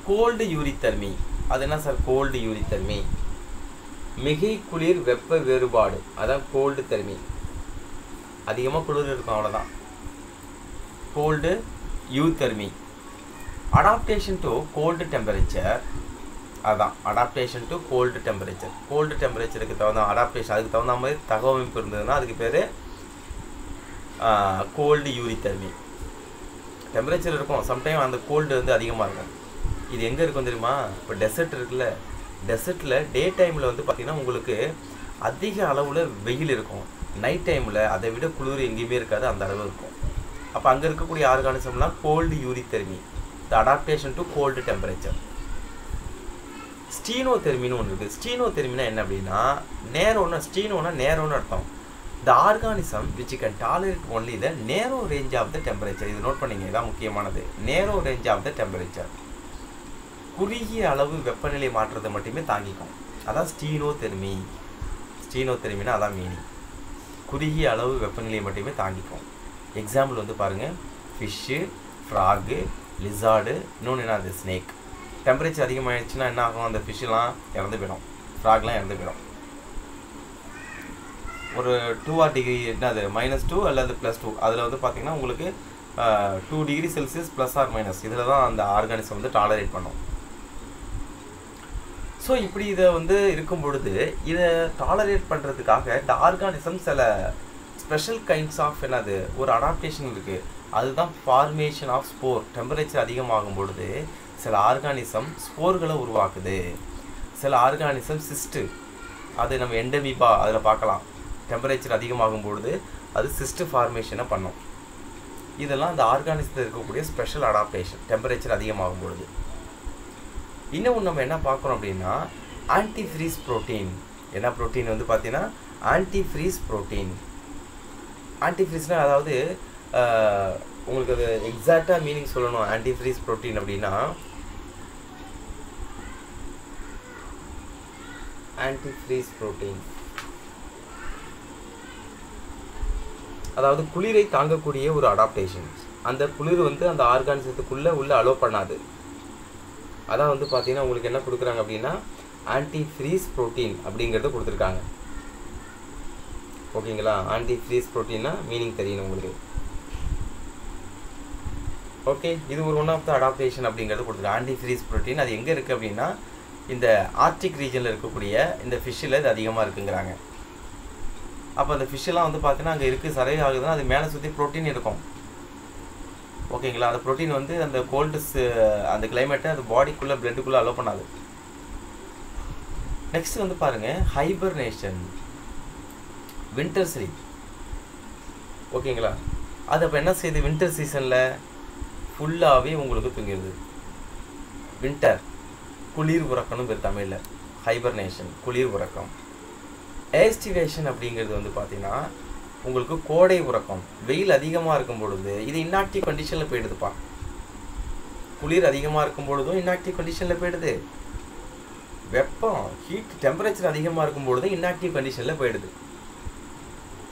கோல்டு யூரிதெர்மி. அது என்ன சார் கோல்டு யூரிதெர்மி? மிகை குளிர் வெப்ப வேறுபாடு, அதான் கோல்டு தெர்மி. அதிகமாக குளிர் இருக்கும், அவ்வளோதான் cold eurythermy. Adaptation to cold temperature அதுதான் adaptation to cold temperature. Cold டெம்பரேச்சருக்கு தகுந்த அடாப்டேஷன், அதுக்கு தகுந்த மாதிரி தகவமைப்பு இருந்ததுன்னா அதுக்கு பேர் கோல்டு யூரிதெர்மி. டெம்பரேச்சர் இருக்கும், சம்டைம் அந்த கோல்டு வந்து அதிகமாக இருக்கும். இது எங்கே இருக்கும் தெரியுமா? இப்போ டெசர்ட் இருக்குல்ல, டெசர்ட்டில் டே டைமில் வந்து பார்த்திங்கன்னா உங்களுக்கு அதிக அளவில் வெயில் இருக்கும், நைட் டைமில் அதை விட குளிர் எங்கேயுமே இருக்காது, அந்த அளவு இருக்கும். அப்போ அங்கே இருக்கக்கூடிய ஆர்கானிசம்லாம் cold eurythermy, the adaptation to cold temperature. ஸ்டீனோதெர்மின்னு ஒன்று இருக்குது. ஸ்டீனோதெர்மினா என்ன அப்படின்னா ஸ்டீனோனா நேரோன்னு அர்த்தம். The organism which can tolerate only the narrow range of the temperature. இது நோட் பண்ணிங்க, இதான் முக்கியமானது. நேரோ ரேஞ்ச் ஆஃப் த டெம்பரேச்சர், குறுகிய அளவு வெப்பநிலை மாற்றத்தை மட்டுமே தாங்கிக்கும். அதான் ஸ்டீனோதெர்மி. ஸ்டீனோதெர்மினா அதான் மீனிங், குறுகிய அளவு வெப்பநிலையை மட்டுமே தாங்கிக்கும். எக்ஸாம்பிள் வந்து பாருங்கள், ஃபிஷ்ஷு, ஃப்ராகு, லிசார்டு, இன்னொன்று என்ன, அது ஸ்னேக். டெம்பரேச்சர் அதிகமாகிடுச்சுன்னா என்ன ஆகும்? அந்த ஃபிஷ்ஷெலாம் இறந்து போயிடும், ஃப்ராக்லாம் இறந்து போயிடும். ஒரு 2 டிகிரி என்னது -2 அல்லது +2, அதில் வந்து பார்த்திங்கன்னா உங்களுக்கு 2 டிகிரி செல்சியஸ் +or- இதில் தான் அந்த ஆர்கானிசம் வந்து டாலரேட் பண்ணும். ஸோ இப்படி இதை வந்து இருக்கும் பொழுது இதை டாலரேட் பண்ணுறதுக்காக இந்த ஆர்கானிசம் சில ஸ்பெஷல் கைண்ட்ஸ் ஆஃப் என்னது ஒரு அடாப்டேஷன் இருக்குது. அதுதான் ஃபார்மேஷன் ஆஃப் ஸ்போர். டெம்பரேச்சர் அதிகமாகும் பொழுது சில ஆர்கானிசம் ஸ்போர்களை உருவாக்குது. சில ஆர்கானிசம் சிஸ்ட்டு, அது நம்ம எண்டமீபா அதில் பார்க்கலாம். டெம்பரேச்சர் அதிகமாகும் பொழுது அது சிஸ்ட்டு ஃபார்மேஷனை பண்ணும். இதெல்லாம் அந்த ஆர்கானிசத்தில் இருக்கக்கூடிய ஸ்பெஷல் அடாப்டேஷன் டெம்பரேச்சர் அதிகமாகும் பொழுது. இன்னும் நம்ம என்ன பார்க்குறோம் அப்படின்னா ஆன்டிஃப்ரீஸ் ப்ரோட்டீன். என்ன ப்ரோட்டீன் வந்து பார்த்தீங்கன்னா ஆன்டிஃப்ரீஸ் ப்ரோட்டீன். ஆன்டிஃப்ரீஸ்னால் அதாவது உங்களுக்கு அது எக்ஸாக்டாக மீனிங் சொல்லணும். ஆன்டிஃப்ரீஸ் ப்ரோட்டீன் அப்படின்னா ஆன்டிஃப்ரீஸ் ப்ரோட்டீன் அதாவது குளிரை தாங்கக்கூடிய ஒரு அடாப்டேஷன். அந்த குளிர் வந்து அந்த ஆர்கானிசத்துக்குள்ளே அலோவ் பண்ணாது. அதான் வந்து பார்த்தீங்கன்னா உங்களுக்கு என்ன கொடுக்குறாங்க அப்படின்னா ஆன்டிஃப்ரீஸ் ப்ரோட்டீன் அப்படிங்கிறத கொடுத்துருக்காங்க. ஓகேங்களா? ஆன்டிஃப்ரீஸ் ப்ரோட்டீன்னா மீனிங் தெரியணும் உங்களுக்கு. ஓகே, இது ஒரு ஒன் ஆஃப் த அடாப்டேஷன் அப்படிங்கிறது கொடுத்துருக்காங்க. ஆன்டிஃப்ரீஸ் ப்ரோட்டீன் அது எங்கே இருக்குது அப்படின்னா இந்த ஆர்டிக் ரீஜனில் இருக்கக்கூடிய இந்த ஃபிஷ்ஷில் இது அதிகமாக இருக்குங்கிறாங்க. அப்போ அந்த ஃபிஷ்ஷெல்லாம் வந்து பார்த்தீங்கன்னா அங்கே இருக்குது, சர்வை ஆகுதுன்னா அது மேலே சுற்றி ப்ரோட்டீன் இருக்கும். ஓகேங்களா? அந்த ப்ரோட்டீன் வந்து அந்த அந்த கிளைமேட்டை அந்த பாடிக்குள்ளே பிளட்டுக்குள்ளே அலோவ் பண்ணாது. நெக்ஸ்ட் வந்து பாருங்கள் ஹைபர்னேஷன், வின்டர் ஸ்லீப். ஓகேங்களா? அது அப்போ என்ன செய்யுது? வின்டர் சீசனில் ஃபுல்லாகவே உங்களுக்கு தூங்கிடுது. வின்டர் குளிர் உறக்கம்னு பேர் தமிழில். ஹைபர்னேஷன் குளிர் உறக்கம். ஏஸ்டிவேஷன் அப்படிங்கிறது வந்து பார்த்தீங்கன்னா உங்களுக்கு கோடை உறக்கம். வெயில் அதிகமாக இருக்கும் பொழுது இது இன்ஆக்டிவ் கண்டிஷனில் போயிடுதுப்பா. குளிர் அதிகமாக இருக்கும் பொழுதும் இன்ஆக்டிவ் கண்டிஷனில் போயிடுது. வெப்பம் ஹீட் டெம்பரேச்சர் அதிகமாக இருக்கும் பொழுதும் இன்ஆக்டிவ் கண்டிஷனில் போயிடுது.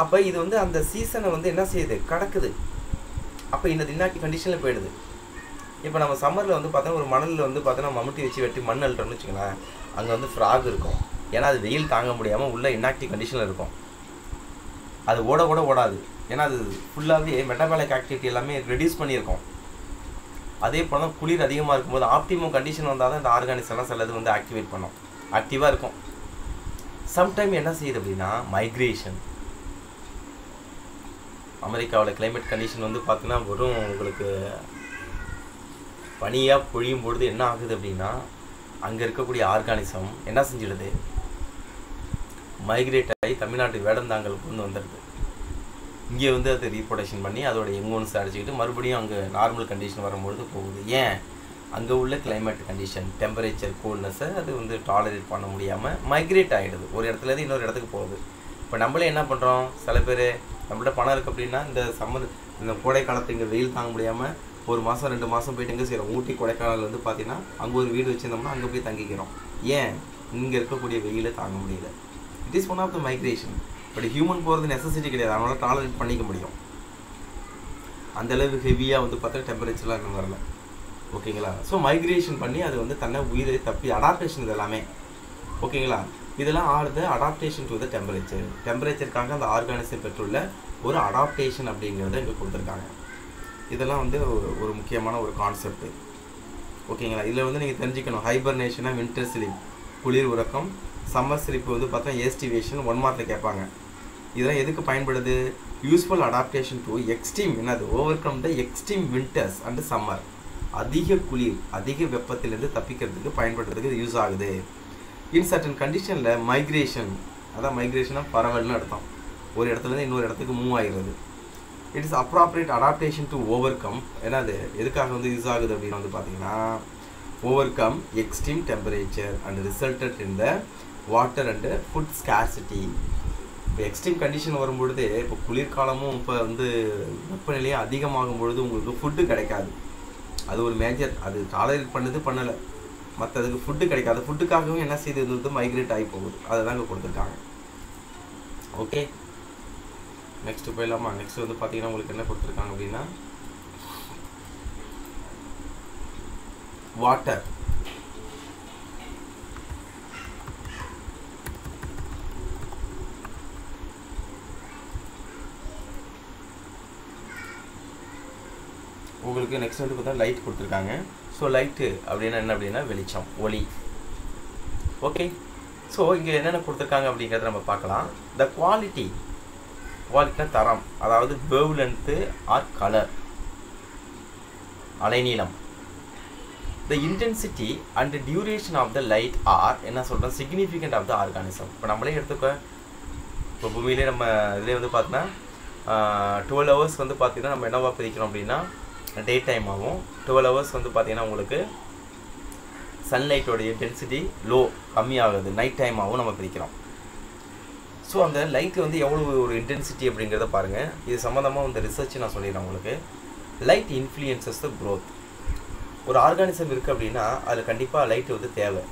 அப்போ இது வந்து அந்த சீசனை வந்து என்ன செய்யுது? கடக்குது. அப்போ இந்த இன்ஆக்டிவ் கண்டிஷனில் போயிடுது. இப்போ நம்ம சம்மரில் வந்து பார்த்தோன்னா ஒரு மணலில் வந்து பார்த்தோன்னா மம்முட்டி வச்சு வெட்டி மண் அள்ளுறோம்னு வச்சுக்கோங்களேன், அங்கே வந்து ஃப்ராக் இருக்கும். ஏன்னா அது வெயில் தாங்க முடியாமல் உள்ள இன்ஆக்டிவ் கண்டிஷனில் இருக்கும். அது ஓடாது. ஏன்னா அது ஃபுல்லாகவே மெட்டபாலிக் ஆக்டிவிட்டி எல்லாமே ரெடியூஸ் பண்ணியிருக்கோம். அதே போல் தான் குளிர் அதிகமாக இருக்கும்போது ஆப்டிமம் கண்டிஷன் வந்தால் தான் இந்த ஆர்கானிசம்லாம் சிலது வந்து ஆக்டிவேட் பண்ணும், ஆக்டிவாக இருக்கும். சம்டைம் என்ன செய்யுது அப்படின்னா மைக்ரேஷன். அமெரிக்காவில் கிளைமேட் கண்டிஷன் வந்து பார்த்தீங்கன்னா வெறும் உங்களுக்கு பனியாக பொழியும் பொழுது என்ன ஆகுது அப்படின்னா அங்கே இருக்கக்கூடிய ஆர்கானிசம் என்ன செஞ்சிடுது? மைக்ரேட் ஆகி தமிழ்நாட்டு வேடந்தாங்களுக்கு வந்து வந்துடுது. இங்கே வந்து அது ரீப்ரொடக்ஷன் பண்ணி அதோட எங்கோன்ஸ் அடிச்சுக்கிட்டு மறுபடியும் அங்கே நார்மல் கண்டிஷன் வரும்பொழுது போகுது. ஏன்? அங்கே உள்ள கிளைமேட் கண்டிஷன் டெம்பரேச்சர் கூல்னஸை அது வந்து டாலரேட் பண்ண முடியாமல் மைக்ரேட் ஆகிடுது, ஒரு இடத்துலேருந்து இன்னொரு இடத்துக்கு போகுது. இப்போ நம்மளே என்ன பண்ணுறோம்? சில பேர் நம்மள்ட்ட பணம் இருக்குது அப்படின்னா இந்த கோடை காலத்து இங்கே வெயில் தாங்க முடியாமல் 1 மாதம் 2 மாதம் போயிட்டு எங்கே செய்கிறோம்? ஊட்டி கொடைக்கானல் வந்து பார்த்தீங்கன்னா அங்கே ஒரு வீடு வச்சுருந்தோம்னா அங்கே போய் தங்கிக்கிறோம். ஏன்? இங்கே இருக்கக்கூடிய வெயிலை தாங்க முடியல. It is one of the migration. But human போகிறது நெசசிட்டி கிடையாது, அவனால் டாலரேட் பண்ணிக்க முடியும். அந்தளவு ஹெவியாக வந்து பார்த்தா டெம்பரேச்சர்லாம் இன்னும் வரல. ஓகேங்களா? ஸோ மைக்ரேஷன் பண்ணி அது வந்து தன்னை உயிரை தப்பி அடாப்டேஷன் இது எல்லாமே. ஓகேங்களா? இதெல்லாம் are the adaptation to the temperature. டெம்பரேச்சருக்காக அந்த ஆர்கானிசம் பெற்றுள்ள ஒரு அடாப்டேஷன் அப்படிங்கிறத இங்கே கொடுத்துருக்காங்க. இதெல்லாம் வந்து ஒரு முக்கியமான ஒரு கான்செப்ட். ஓகேங்களா. இதில் வந்து நீங்கள் தெரிஞ்சுக்கணும், ஹைபர்னேஷனாக வின்டர் ஸ்லீப் குளிர் உறக்கம், சம்மர் ஸ்லீப் வந்து பார்த்தா ஏஸ்டிவேஷன் 1 மார்க்கில் கேட்பாங்க. இதெல்லாம் எதுக்கு பயன்படுது? யூஸ்ஃபுல் அடாப்டேஷன் டு எக்ஸ்ட்ரீம் என்னது over come the extreme winters and summer. அதிக குளிர் அதிக வெப்பத்திலேருந்து தப்பிக்கிறதுக்கு பயன்படுறதுக்கு இது யூஸ் ஆகுது. இன் சர்டன் கண்டிஷனில் மைக்ரேஷன், அதான் மைக்ரேஷனாக பரவல்னு அர்த்தம், ஒரு இடத்துலேருந்து இன்னொரு இடத்துக்கு மூவ் ஆகிறது. It is appropriate adaptation to over come. என்னது எதுக்காக வந்து யூஸ் ஆகுது அப்படின்னு வந்து பார்த்தீங்கன்னா, over come extreme temperature and resulted in the water and food scarcity. இப்போ எக்ஸ்ட்ரீம் கண்டிஷன் வரும்பொழுது, இப்போ குளிர்காலமும் இப்போ வந்து வெப்பநிலையும் அதிகமாகும் பொழுது உங்களுக்கு ஃபுட்டு கிடைக்காது. அது ஒரு மேஜர், அது டாலரேட் பண்ணுது பண்ணலை, மற்றதுக்கு ஃபுட்டு கிடைக்காது. ஃபுட்டுக்காகவும் என்ன செய்யுது வந்து மைக்ரேட் ஆகி போகுது. அதை தான் இங்கே கொடுத்துருக்காங்க. ஓகே, நெக்ஸ்ட்டு போயிடலாமா? நெக்ஸ்ட் வந்து பார்த்தீங்கன்னா உங்களுக்கு என்ன கொடுத்துருக்காங்க அப்படின்னா, வாட்டர். உங்களுக்கு நெக்ஸ்ட் வந்து பார்த்தா லைட் கொடுத்துருக்காங்க. ஸோ லைட்டு அப்படின்னா என்ன அப்படின்னா வெளிச்சம், ஒளி. ஓகே, ஸோ இங்கே என்னென்ன கொடுத்துருக்காங்க அப்படிங்கிறத நம்ம பார்க்கலாம். த குவாலிட்டி, குவாலிட்டினா தரம், அதாவது வேவ் லென்த்து ஆர் கலர், அலைநீளம். The intensity and duration of the light are என்ன சொல்கிறோம் சிக்னிஃபிகண்ட் ஆஃப் த ஆர்கானிசம். இப்போ நம்மளே எடுத்துக்க, இப்போ பூமியிலே நம்ம இதிலே வந்து பார்த்தோன்னா 12 ஹவர்ஸ் வந்து பார்த்திங்கன்னா நம்ம என்னவா பிரிக்கிறோம் அப்படின்னா டே டைம் ஆகும். 12 ஹவர்ஸ் வந்து பார்த்திங்கன்னா உங்களுக்கு சன்லைட்டோடைய டென்சிட்டி லோ கம்மியாகுது, நைட் டைம் ஆகும் நம்ம பிரிக்கிறோம். ஸோ அந்த லைட் வந்து எவ்வளோ ஒரு இன்டென்சிட்டி அப்படிங்கிறத பாருங்கள். இது சம்மந்தமாக இந்த ரிசர்ச் நான் சொல்லிடுறேன் உங்களுக்கு. Light influences the growth. ஒரு ஆர்கானிசம் இருக்குது அப்படின்னா அதில் கண்டிப்பாக லைட்டு வந்து தேவை.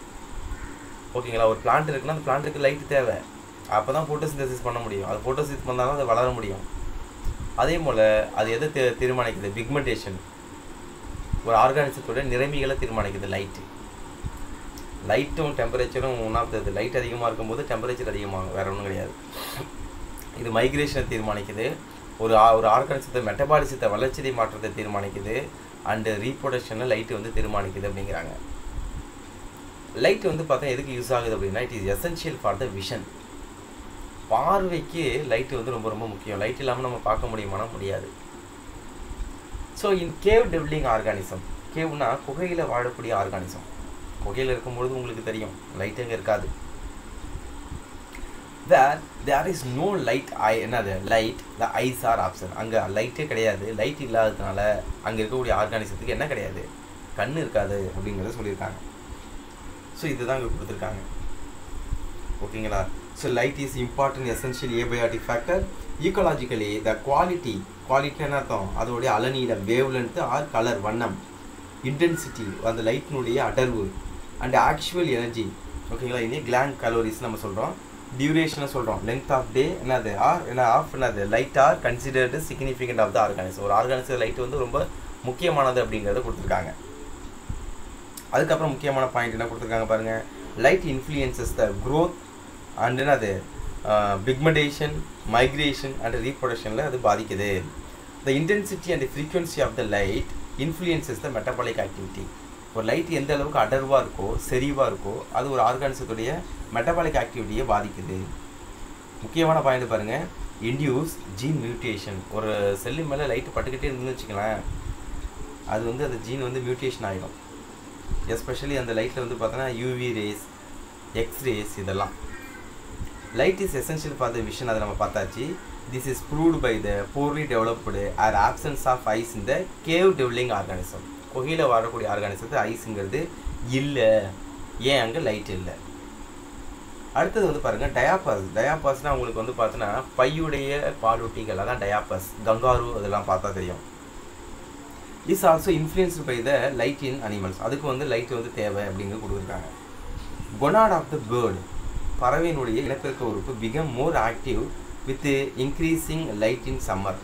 ஓகேங்களா, ஒரு பிளான்ட் இருக்குன்னா அந்த பிளான்ட்டுக்கு லைட்டு தேவை. அப்போ தான் ஃபோட்டோசிந்தசிஸ் பண்ண முடியும். அது ஃபோட்டோசிந்தசிஸ் பண்ணால் தான் அது வளர முடியும். அதே போல் அது எதை தீர்மானிக்குது? பிக்மெண்டேஷன். ஒரு ஆர்கானிசத்தோட நிறமிகளை தீர்மானிக்குது லைட்டு. லைட்டும் டெம்பரேச்சரும் ஒன் ஆஃப் த, லைட் அதிகமாக இருக்கும்போது டெம்பரேச்சர் அதிகமாகும், வேறு ஒன்றும் கிடையாது. இது மைக்ரேஷனை தீர்மானிக்குது. ஒரு ஆர்கானிசத்தை மெட்டபாலிசத்தை வளர்ச்சிதை மாற்றத்தை தீர்மானிக்குது. அண்டு ரீப்ரொடக்ஷனில் லைட்டு வந்து தீர்மானிக்குது அப்படிங்கிறாங்க. லைட் வந்து பார்த்தா எதுக்கு யூஸ் ஆகுது அப்படின்னா, it is essential for the vision. பார்வைக்கு லைட்டு வந்து ரொம்ப ரொம்ப முக்கியம். லைட் இல்லாமல் நம்ம பார்க்க முடியுமானா முடியாது. So in cave dwelling organism, கேவ்னா குகையில் வாழக்கூடிய ஆர்கானிசம். குகையில் இருக்கும்பொழுது உங்களுக்கு தெரியும் லைட் அங்கே இருக்காது. தேர் இஸ் நோ லைட், என்னது light, the eyes are option. அங்கே லைட்டே கிடையாது. லைட் இல்லாததுனால அங்கே இருக்கக்கூடிய ஆர்கானிசத்துக்கு என்ன கிடையாது? கண் இருக்காது அப்படிங்கிறத சொல்லியிருக்காங்க. ஸோ இதுதான் இங்கே கொடுத்துருக்காங்க. ஓகேங்களா. So light is important essential abiotic factor. Ecologically the quality என்ன அர்த்தம்? அதோடைய அலநீளம், wavelength or color, வண்ணம், intensity அந்த லைட்னுடைய அடர்வு, and actual energy. ஓகேங்களா. இனி gland calories நம்ம சொல்கிறோம். டியூரேஷனை சொல்கிறோம். லென்த் ஆஃப் டே என்னது ஆர் என்ன ஆஃப் என்னது light are considered significant of the organism. ஒரு ஆர்கானிசம் லைட் வந்து ரொம்ப முக்கியமானது அப்படிங்கிறத கொடுத்துருக்காங்க. அதுக்கப்புறம் முக்கியமான பாயிண்ட் என்ன கொடுத்துருக்காங்க பாருங்கள். Light influences the growth and என்னது பிக்மெண்டேஷன், மைக்ரேஷன் அண்ட் ரீப்ரொடக்ஷனில் அது பாதிக்குது. The intensity and frequency of the light influences the metabolic activity. ஒரு லைட் எந்த அளவுக்கு அடர்வாக இருக்கோ, செறிவாக இருக்கோ, அது ஒரு ஆர்கானிசத்துடைய மெட்டபாலிக் ஆக்டிவிட்டியை பாதிக்குது. முக்கியமான பாயிண்ட் பாருங்கள். Induce gene mutation. ஒரு செல்லு மேலே லைட்டு பட்டுக்கிட்டே இருந்துன்னு வச்சுக்கலாம், அது வந்து அந்த ஜீன் வந்து மியூட்டேஷன் ஆகிடும். எஸ்பெஷலி அந்த லைட்டில் வந்து பார்த்தோன்னா யூவி ரேஸ், எக்ஸ்ரேஸ், இதெல்லாம். Light is essential for the vision, அதை நம்ம பார்த்தாச்சு. This is proved by the poorly developed or absence of eyes இந்த கேவ் டெவலிங் ஆர்கானிசம். குகையில் வாழக்கூடிய ஆர்கானிசத்து ஐஸுங்கிறது இல்லை. ஏன் அங்கே லைட் இல்லை. அடுத்தது வந்து பாருங்கள் டயாபஸ். டயாபஸ்னால் உங்களுக்கு வந்து பார்த்தோன்னா பையுடைய பாலூட்டிகள், அதான் டயாபஸ். கங்காரு அதெல்லாம் பார்த்தா தெரியும். Is also influenced by the light in animals. அதுக்கு வந்து லைட் வந்து தேவை அப்படிங்கிறது கொடுத்துருக்காங்க. Gonad of the bird. பறவையினுடைய இனப்பெருக்க உறுப்பு become more active with increasing light in summer.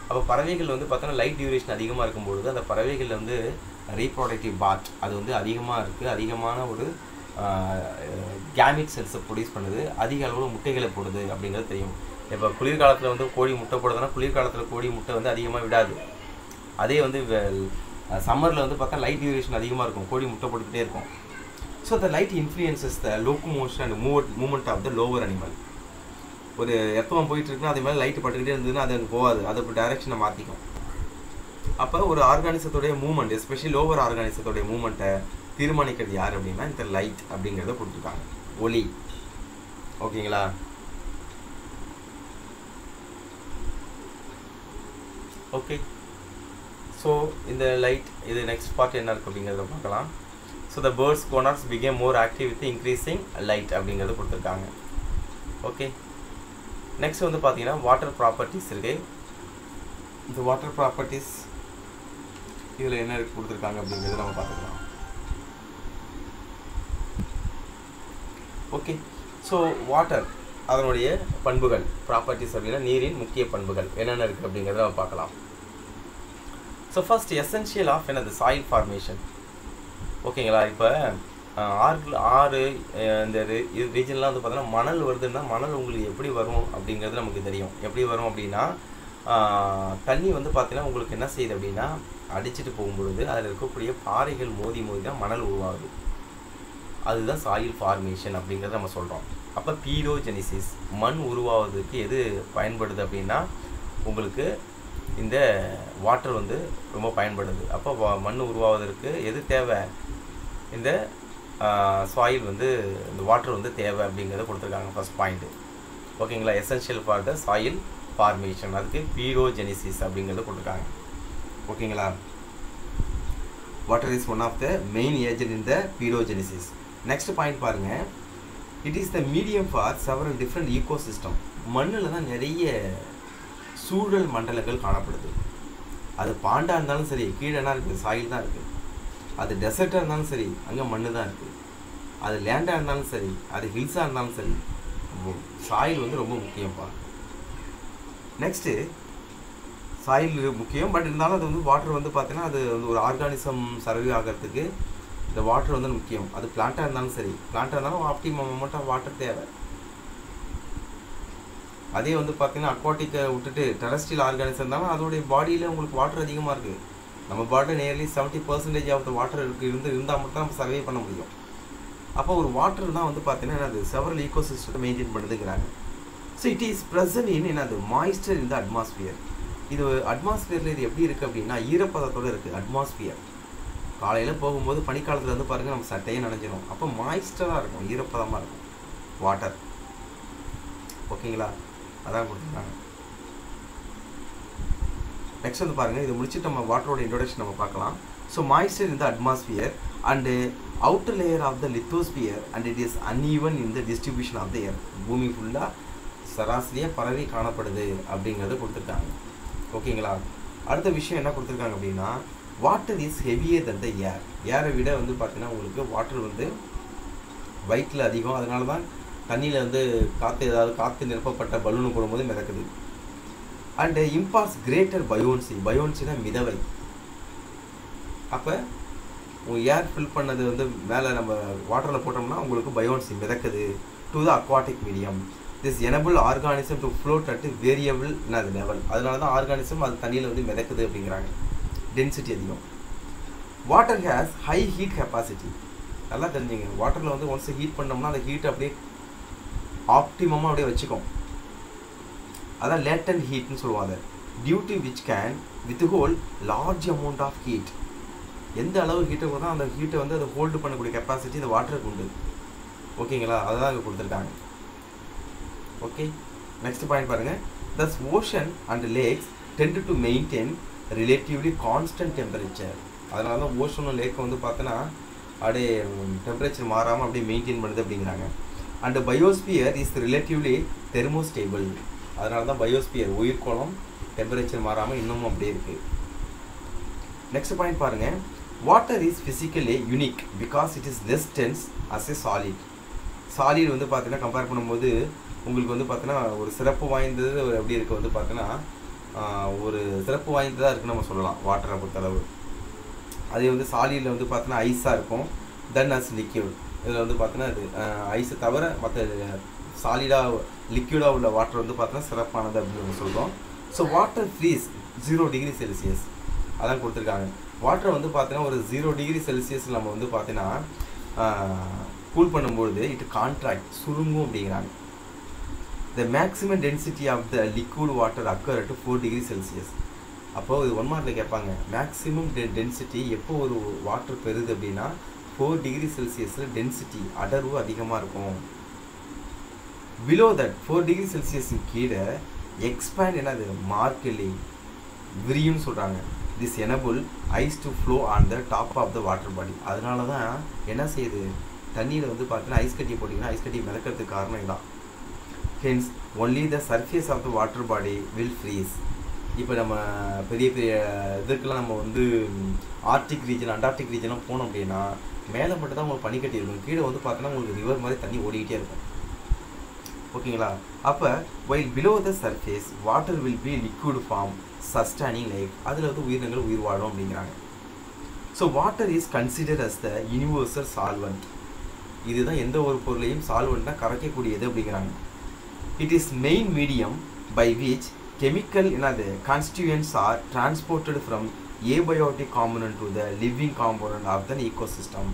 அப்போ பறவைகள் வந்து பார்த்தோன்னா லைட் டியூரேஷன் அதிகமாக இருக்கும்பொழுது அந்த பறவைகள் வந்து ரீப்ரொடக்டிவ் பார்ட் அது வந்து அதிகமாக இருக்குது. அதிகமான ஒரு கேமிட் செல்ஸை ப்ரொடியூஸ் பண்ணுது. அதிக அளவில் முட்டைகளை போடுது அப்படிங்கிறது தெரியும். இப்போ குளிர்காலத்தில் வந்து கோழி முட்டை போடுறதுனா குளிர்காலத்தில் கோழி முட்டை வந்து அதிகமாக விடாது. அதே வந்து சம்மரில் வந்து பார்த்தா லைட் டியூரேஷன் அதிகமாக இருக்கும், கோழி முட்டை போட்டுக்கிட்டே இருக்கும். So the light influences the locomotion and movement of the lower animal. ஒரு எர்த்வார்ம் போயிட்டு இருக்குன்னா அதே மாதிரி லைட்டு பட்டுக்கிட்டே இருந்ததுன்னா அது அங்கே போகாது, அதை டைரெக்ஷனை மாற்றிக்கும். அப்போ ஒரு ஆர்கானிசத்தோடைய மூவ்மெண்ட், எஸ்பெஷலி லோவர் ஆர்கானிசத்தோடைய மூவ்மெண்ட்டை தீர்மானிக்கிறது யார் அப்படின்னா இந்த லைட் அப்படிங்கிறத கொடுத்துருக்காங்க, ஒளி. ஓகேங்களா? ஓகே, ஸோ இந்த லைட் இது நெக்ஸ்ட் பார்ட் என்ன இருக்குது அப்படிங்கிறத பார்க்கலாம். So the birds gonads become more active with increasing light அப்படிங்கிறது கொடுத்துருக்காங்க. ஓகே, நெக்ஸ்ட் வந்து பார்த்தீங்கன்னா வாட்டர் ப்ராப்பர்ட்டிஸ் இருக்குது. இந்த வாட்டர் ப்ராப்பர்ட்டிஸ் இதில் என்ன கொடுத்துருக்காங்க அப்படிங்கிறத நம்ம பார்த்துக்கலாம். ஓகே, ஸோ வாட்டர் அதனுடைய பண்புகள், ப்ராப்பர்ட்டிஸ் அப்படின்னா நீரின் முக்கிய பண்புகள் என்னென்ன இருக்குது அப்படிங்கிறத நம்ம பார்க்கலாம். ஸோ ஃபர்ஸ்ட் எசென்ஷியல் ஆஃப் என்னது சாயில் ஃபார்மேஷன். ஓகேங்களா? இப்போ ஆறு இந்த ரீஜன்லாம் வந்து பார்த்தோன்னா மணல் வருதுன்னா மணல் உங்களுக்கு எப்படி வரும் அப்படிங்கிறது நமக்கு தெரியும். எப்படி வரும் அப்படின்னா தண்ணி வந்து பார்த்தீங்கன்னா உங்களுக்கு என்ன செய்யுது அப்படின்னா அடிச்சுட்டு போகும்பொழுது அதில் இருக்கக்கூடிய பாறைகள் மோதி மோதி தான் மணல் உருவாகுது. அதுதான் சாயில் ஃபார்மேஷன் அப்படிங்கிறத நம்ம சொல்கிறோம். அப்போ பீரோஜெனிசிஸ் மண் உருவாவதுக்கு எது பயன்படுது அப்படின்னா உங்களுக்கு இந்த வாட்டர் வந்து ரொம்ப பயன்படுது. அப்போ மண் உருவாவதற்கு எது தேவை? இந்த சாயில் வந்து இந்த வாட்டர் வந்து தேவை அப்படிங்கிறத கொடுத்துருக்காங்க ஃபர்ஸ்ட் பாயிண்ட்டு. ஓகேங்களா? Essential for the soil formation, அதுக்கு பீரோஜெனிசிஸ் அப்படிங்கிறத கொடுத்துருக்காங்க. ஓகேங்களா? Water is one of the main agent in the pedogenesis. Next point பாருங்கள், it is the medium for several different ecosystem. மண்ணில் தான் நிறைய சூழல் மண்டலங்கள் காணப்படுது. அது பாண்டாக இருந்தாலும் சரி, கீழேனா இருக்குது, சாயில் தான் இருக்குது. அது டெசர்ட்டாக இருந்தாலும் சரி, அங்கே மண் தான் இருக்குது. அது லேண்டாக இருந்தாலும் சரி, அது ஹில்ஸாக இருந்தாலும் சரி, சாயில் வந்து ரொம்ப முக்கியம்ப்பா. நெக்ஸ்ட்டு சாயில் முக்கியம், பட் இருந்தாலும் அது வந்து வாட்டர் வந்து பார்த்தீங்கன்னா அது வந்து ஒரு ஆர்கானிசம் சர்வே ஆகிறதுக்கு இந்த வாட்டர் வந்து முக்கியம். அது பிளான்ட்டாக இருந்தாலும் சரி, பிளான்ட்டாக இருந்தாலும் ஆப்டிமம் அமௌண்ட் ஆஃப் வாட்டர் தேவை. அதே வந்து பார்த்தீங்கன்னா அக்வாட்டிக்கை விட்டுட்டு டெரஸ்ட்ரியல் ஆர்கானிசம் இருந்தாலும் அதோடைய பாடியில் உங்களுக்கு வாட்டர் அதிகமாக இருக்குது. நம்ம பாடியில் நியர்லி 70% ஆஃப் த வாட்டர் இருந்தால் மட்டும் தான் நம்ம சர்வே பண்ண முடியும். அப்போ ஒரு வாட்டர் தான் வந்து பார்த்தீங்கன்னா அது செவரல் ஈகோசிஸ்டத்தை மெயின்டைன் பண்ணுதுங்கிறாங்க. So it is present in என்னது மாய்ஸ்டர் இன் த அட்மாஸ்பியர். இது அட்மாஸ்பியரில் இது எப்படி இருக்குது அப்படின்னா ஈரப்பதத்தோடு இருக்குது. அட்மாஸ்பியர் காலையில் போகும்போது பனிக்காலத்தில் வந்து பாருங்கள் நம்ம சட்டையே நனைஞ்சிடும். அப்போ மாய்ஸ்டராக இருக்கும், ஈரப்பதமாக இருக்கும் வாட்டர். ஓகேங்களா? அதான் கொடுத்துருக்காங்க. நெக்ஸ்ட் வந்து பாருங்கள், இது முடிச்சுட்டு நம்ம வாட்டரோட இன்ட்ரோடக்ஷன் நம்ம பார்க்கலாம். So moisture in the atmosphere and outer layer of the lithosphere and it is uneven in the distribution of the air. பூமி ஃபுல்லாக சராசரியாக பரவி காணப்படுது அப்படிங்கிறத கொடுத்துருக்காங்க. ஓகேங்களா? அடுத்த விஷயம் என்ன கொடுத்துருக்காங்க அப்படின்னா வாட்டர் இஸ் ஹெவியர் தன் த ஏர். ஏரை விட வந்து பார்த்தீங்கன்னா உங்களுக்கு வாட்டர் வந்து வெயிட்டில் அதிகம். அதனால தான் தண்ணியில் வந்து காற்று நிரப்பப்பட்ட பலூனு போடும்போது மிதக்குது. And imparts greater buoyancy. பயோன்சினா மிதவை. அப்போ உங்கள் ஏர் ஃபில் பண்ணது வந்து மேலே நம்ம வாட்டரில் போட்டோம்னா உங்களுக்கு பயோன்சி மிதக்குது to the aquatic medium. This enable organism to float at variable அது லெவல். அதனால தான் ஆர்கானிசம் அது தண்ணியில் வந்து மிதக்குது அப்படிங்கிறாங்க. டென்சிட்டி அதிகம். Water has high heat capacity. நல்லா தெரிஞ்சுங்க, வாட்டரில் வந்து ஒன்ஸ் ஹீட் பண்ணோம்னா அந்த ஹீட் அப்படியே ஆப்டிமமாக அப்படியே வச்சுக்கும். அதான் லேட்டன்ட் ஹீட்னு சொல்லுவாங்க. Due to which can with hold large amount of heat. எந்த அளவு ஹீட்டை தான் அந்த ஹீட்டை வந்து அதை ஹோல்டு பண்ணக்கூடிய கெப்பாசிட்டி இந்த வாட்டருக்கு உண்டு. ஓகேங்களா? அதுதான் அங்கே கொடுத்துருக்காங்க. ஓகே, நெக்ஸ்ட் பாயிண்ட் பாருங்கள். Thus ocean and lakes tend to maintain relatively constant temperature. அதனால தான் ஓஷனும் லேக் வந்து பார்த்தோன்னா அப்படியே டெம்பரேச்சர் மாறாமல் அப்படியே மெயின்டைன் பண்ணுது அப்படிங்கிறாங்க. And biosphere is relatively thermostable. அதனால தான் பயோஸ்பியர் உயிர்கோளம் டெம்பரேச்சர் மாறாமல் இன்னமும் அப்படியே இருக்குது. நெக்ஸ்ட் பாயிண்ட் பாருங்கள். Water is physically unique because it is less dense as a solid. Solid வந்து பார்த்தீங்கன்னா கம்பேர் பண்ணும்போது உங்களுக்கு வந்து பார்த்தீங்கன்னா ஒரு சிறப்பு வாய்ந்தது எப்படி இருக்குது வந்து பார்த்தீங்கன்னா ஒரு சிறப்பு வாய்ந்ததாக இருக்குன்னு நம்ம சொல்லலாம் வாட்டரை பொறுத்தளவு. அதே வந்து சாலியில் வந்து பார்த்தீங்கன்னா ஐஸாக இருக்கும். தென் அஸ் லிக்யூட். இதில் வந்து பார்த்தீங்கன்னா அது ஐஸை தவிர மற்ற சாலிடாக லிக்யூடாக உள்ள வாட்டர் வந்து பார்த்தீங்கன்னா சிறப்பானது அப்படின்னு நம்ம சொல்கிறோம். So water freeze 0 degree Celsius அதான் கொடுத்துருக்காங்க. வாட்டரை வந்து பார்த்தீங்கன்னா ஒரு 0 டிகிரி செல்சியஸ் நம்ம வந்து பார்த்தீங்கன்னா கூல் பண்ணும்பொழுது இட் கான்ட்ராக்ட் சுருங்கும் அப்படிங்கிறாங்க. The maximum density of the liquid water occur at 4 degree Celsius. அப்போது இது 1 மார்க்கில் கேட்பாங்க, மேக்ஸிமம் டென்சிட்டி எப்போ ஒரு வாட்டர் பெறுது அப்படின்னா 4 டிகிரி செல்சியஸில் டென்சிட்டி அடர்வு அதிகமாக இருக்கும். பிலோ தட் 4 டிகிரி செல்சியஸுக்கு கீழே எக்ஸ்பேண்ட் என்னது மார்க்கெலி விரியும்னு சொல்கிறாங்க. This enable ice to flow on the top of the water body. அதனால தான் என்ன செய்யுது, தண்ணியில் வந்து பார்த்தீங்கன்னா ஐஸ் கட்டி போட்டிங்கன்னா ஐஸ் கட்டி மிதக்கிறதுக்கு காரணம் இதான். Hence, only the surface of the water body will freeze. இப்போ நம்ம பெரிய பெரிய இதுக்கெல்லாம் நம்ம வந்து ஆர்டிக் ரீஜன் அண்டார்டிக் ரீஜன்லாம் போனோம் அப்படின்னா மேலே மட்டும் தான் உங்களுக்கு பனிக்கட்டி இருக்கும், கீழே வந்து பார்த்தோன்னா உங்களுக்கு ரிவர் மாதிரி தண்ணி ஓடிக்கிட்டே இருக்கும். ஓகேங்களா? அப்போ while below the surface water will be liquid form sustaining life. அதில் வந்து உயிரினங்கள் உயிர் வாழும் அப்படிங்கிறாங்க. So water is considered as the universal solvent. இதுதான் எந்த ஒரு பொருளையும் சால்வெண்ட்டாக கரைக்கக்கூடியது அப்படிங்கிறாங்க. It is main medium by which chemical constituents are transported from abiotic component to the living component of the ecosystem.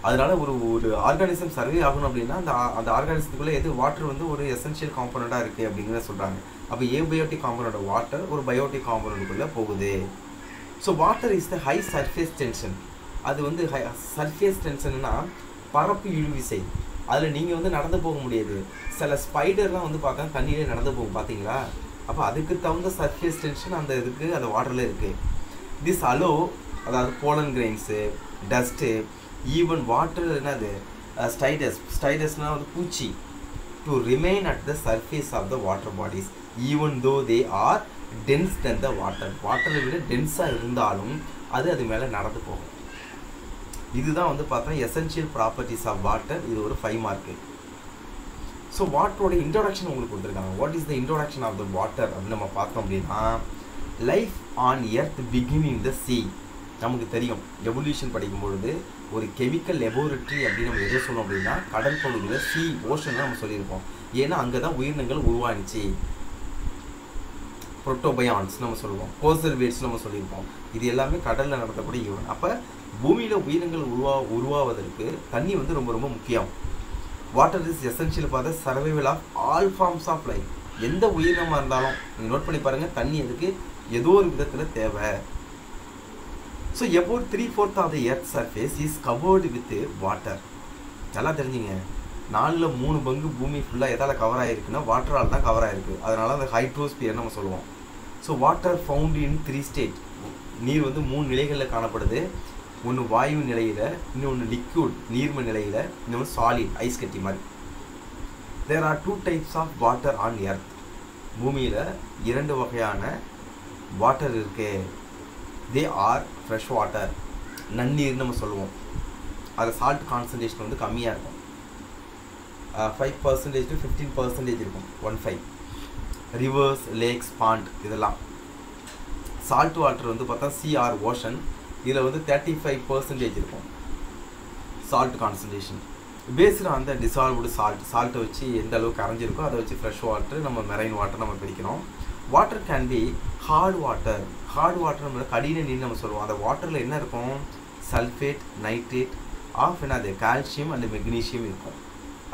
அதனால ஒரு ஆர்கானிசம் சர்வே ஆகணும் அப்படின்னா அந்த ஆர்கானிசத்துக்குள்ளே எது வாட்டர் வந்து ஒரு எசென்ஷியல் காம்பனண்ட்டாக இருக்குது அப்படிங்கிறத சொல்கிறாங்க. அப்போ ஏபயோட்டிக் காம்பனண்ட் வாட்டர் ஒரு பயோட்டிக் காம்பனண்ட்டுக்குள்ளே போகுது. So water is the high surface tension. அது வந்து சர்ஃபேஸ் டென்ஷன்னா பரப்பு இழுவிசை. அதில் நீங்கள் வந்து நடந்து போக முடியாது. சில ஸ்பைடர்லாம் வந்து பார்த்தா தண்ணியிலே நடந்து போகும் பார்த்தீங்களா? அப்போ அதுக்கு தகுந்த சர்ஃபேஸ் டென்ஷன் அந்த இதுக்கு அந்த வாட்டரில் இருக்குது. திஸ் அலோ அதாவது pollen grains, dust, even water என்னது ஸ்டைடஸ்னால் வந்து பூச்சி to remain at the surface of the water bodies even though they are dense than the water. வாட்டரை விட டென்ஸாக இருந்தாலும் அது மேலே நடந்து போகும். இதுதான் வந்து பார்த்தா எசென்ஷியல் ப்ராப்பர்ட்டிஸ் ஆஃப் வாட்டர். இது ஒரு 5 மார்க்கு. ஸோ வாட்டரோட இன்ட்ரோடக்ஷன் உங்களுக்கு கொடுத்துருக்காங்க. What is the introduction of the water அப்படின்னு நம்ம பார்த்தோம் அப்படின்னா, life on earth begin in the sea. நமக்கு தெரியும் எவல்யூஷன் படிக்கும்பொழுது ஒரு கெமிக்கல் லெபோரட்டரி அப்படின்னு நம்ம எதை சொன்னோம் அப்படின்னா கடல் பகுதியில் சி ஓஷன் நம்ம சொல்லியிருப்போம். ஏன்னா அங்கே தான் உயிரினங்கள் உருவானிச்சு. புரோட்டோபயான்ஸ் நம்ம சொல்லுவோம், கோசர்வேட்ஸ் நம்ம சொல்லியிருப்போம். இது எல்லாமே கடலில் நடத்தக்கூடிய ஈவன். அப்போ பூமியில் உயிரினங்கள் உருவாவதற்கு தண்ணி வந்து ரொம்ப ரொம்ப முக்கியம். Water is essential for the survival of all forms of life. எந்த உயிரினமாக இருந்தாலும் நீங்கள் நோட் பண்ணி பாருங்கள், தண்ணி அதுக்கு ஏதோ ஒரு விதத்தில் தேவை. So about 3/4 of the earth surface is covered with water. நல்லா தெரிஞ்சுங்க, 4/3 பங்கு பூமி ஃபுல்லாக எதால் கவர் ஆகிருக்குன்னா வாட்டரால் தான் கவர் ஆகிருக்கு. அதனால அந்த ஹைட்ரோஸ்பியர் நம்ம சொல்லுவோம். So water found in 3 state. நீர் வந்து 3 நிலைகளில் காணப்படுது. ஒன்று வாயு நிலையில், இன்னொன்று லிக்விட் நீர்ம நிலையில், இன்னொன்று சாலிட் ஐஸ் கட்டி மாதிரி. There are 2 types of water on earth. பூமியில் 2 வகையான வாட்டர் இருக்கு. தே ஆர் ஃப்ரெஷ் வாட்டர், நன்னீர் நம்ம சொல்லுவோம். அதில் சால்ட் கான்சன்ட்ரேஷன் வந்து கம்மியாக இருக்கும். 5% to 15% இருக்கும். 1.5. ரிவர்ஸ், லேக்ஸ், பாண்ட் இதெல்லாம். சால்ட் வாட்டர் வந்து பார்த்தா சி ஆர் ஓஷன். இதில் வந்து 35% இருக்கும் salt concentration. Based on the dissolved சால்ட்டை வச்சு எந்த அளவுக்கு கரைஞ்சிருக்கோ அதை வச்சு ஃப்ரெஷ் வாட்டர் நம்ம மெரைன் வாட்டர் நம்ம பிரிக்கிறோம். Water can be hard water. Hard water நம்ம கடின நீர் நம்ம சொல்லுவோம். அந்த வாட்டரில் என்ன இருக்கும், சல்ஃபேட், நைட்ரேட் ஆஃப் என்னது கால்சியம் அண்ட் மெக்னீஷியம் இருக்கும்.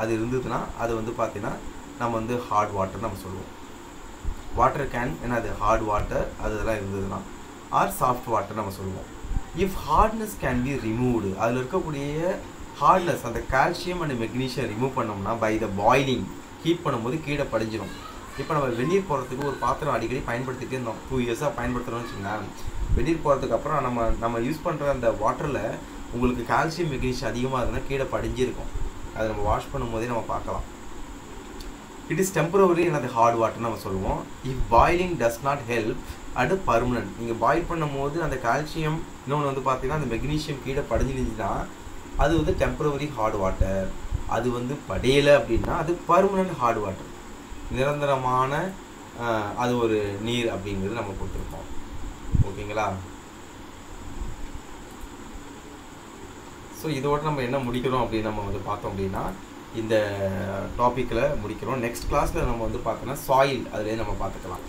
அது இருந்ததுன்னா அது வந்து பார்த்தீங்கன்னா நம்ம வந்து ஹார்ட் வாட்டர் நம்ம சொல்லுவோம். வாட்டர் கேன் என்னது ஹார்ட் வாட்டர் அதெல்லாம் இருந்ததுன்னா, ஆர் சாஃப்ட் வாட்டர் நம்ம சொல்லுவோம். If hardness can be removed, அதில் இருக்கக்கூடிய ஹார்ட்னஸ் அந்த கால்சியம் அண்ட் மெக்னீஷியம் ரிமூவ் பண்ணோம்னா பை த பாயிலிங் ஹீட் பண்ணும்போது கீழே படிஞ்சிடும். இப்போ நம்ம வெந்நீர் போகிறதுக்கு ஒரு பாத்திரம் அடிக்கடி பயன்படுத்திகிட்டே இருந்தோம். 2 இயர்ஸாக பயன்படுத்துகிறோம்னு வச்சுக்கோங்களேன். வெந்நீர் போகிறதுக்கு அப்புறம் நம்ம யூஸ் பண்ணுற அந்த வாட்டரில் உங்களுக்கு கால்சியம் மெக்னீஷியம் அதிகமாக இருந்தால் கீழே படிஞ்சிருக்கும். அதை நம்ம வாஷ் பண்ணும்போதே நம்ம பார்க்கலாம். இட் இஸ் டெம்பரவரி என்னது ஹார்ட் வாட்டர்னு நம்ம சொல்லுவோம். If boiling does not help at permanent. நீங்கள் பாயில் பண்ணும் போது அந்த கால்சியம் இன்னொன்று வந்து பார்த்தீங்கன்னா அந்த மெக்னீஷியம் கீழே படிஞ்சிருந்துச்சுன்னா அது வந்து டெம்பரவரி ஹார்ட் வாட்டர். அது வந்து படையலை அப்படின்னா அது பர்மனன்ட் ஹார்ட் வாட்டர், நிரந்தரமான அது ஒரு நீர் அப்படிங்கிறது நம்ம கொடுத்துருக்கோம். ஓகேங்களா? ஸோ இதோடு நம்ம என்ன முடிக்கிறோம் அப்படின்னு நம்ம வந்து பார்த்தோம் அப்படின்னா இந்த டாப்பிக்கில் முடிக்கிறோம். நெக்ஸ்ட் கிளாஸில் நம்ம வந்து பார்த்தோன்னா சாயில் அதிலே நம்ம பார்த்துக்கலாம்.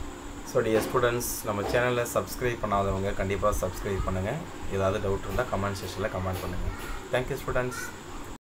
ஸோ டியர் ஸ்டூடெண்ட்ஸ், நம்ம சேனலில் சப்ஸ்கிரைப் பண்ணாதவங்க கண்டிப்பாக சப்ஸ்கிரைப் பண்ணுங்கள். ஏதாவது டவுட் இருந்தால் கமெண்ட் செக்ஷனில் கமெண்ட் பண்ணுங்கள். Thank you students.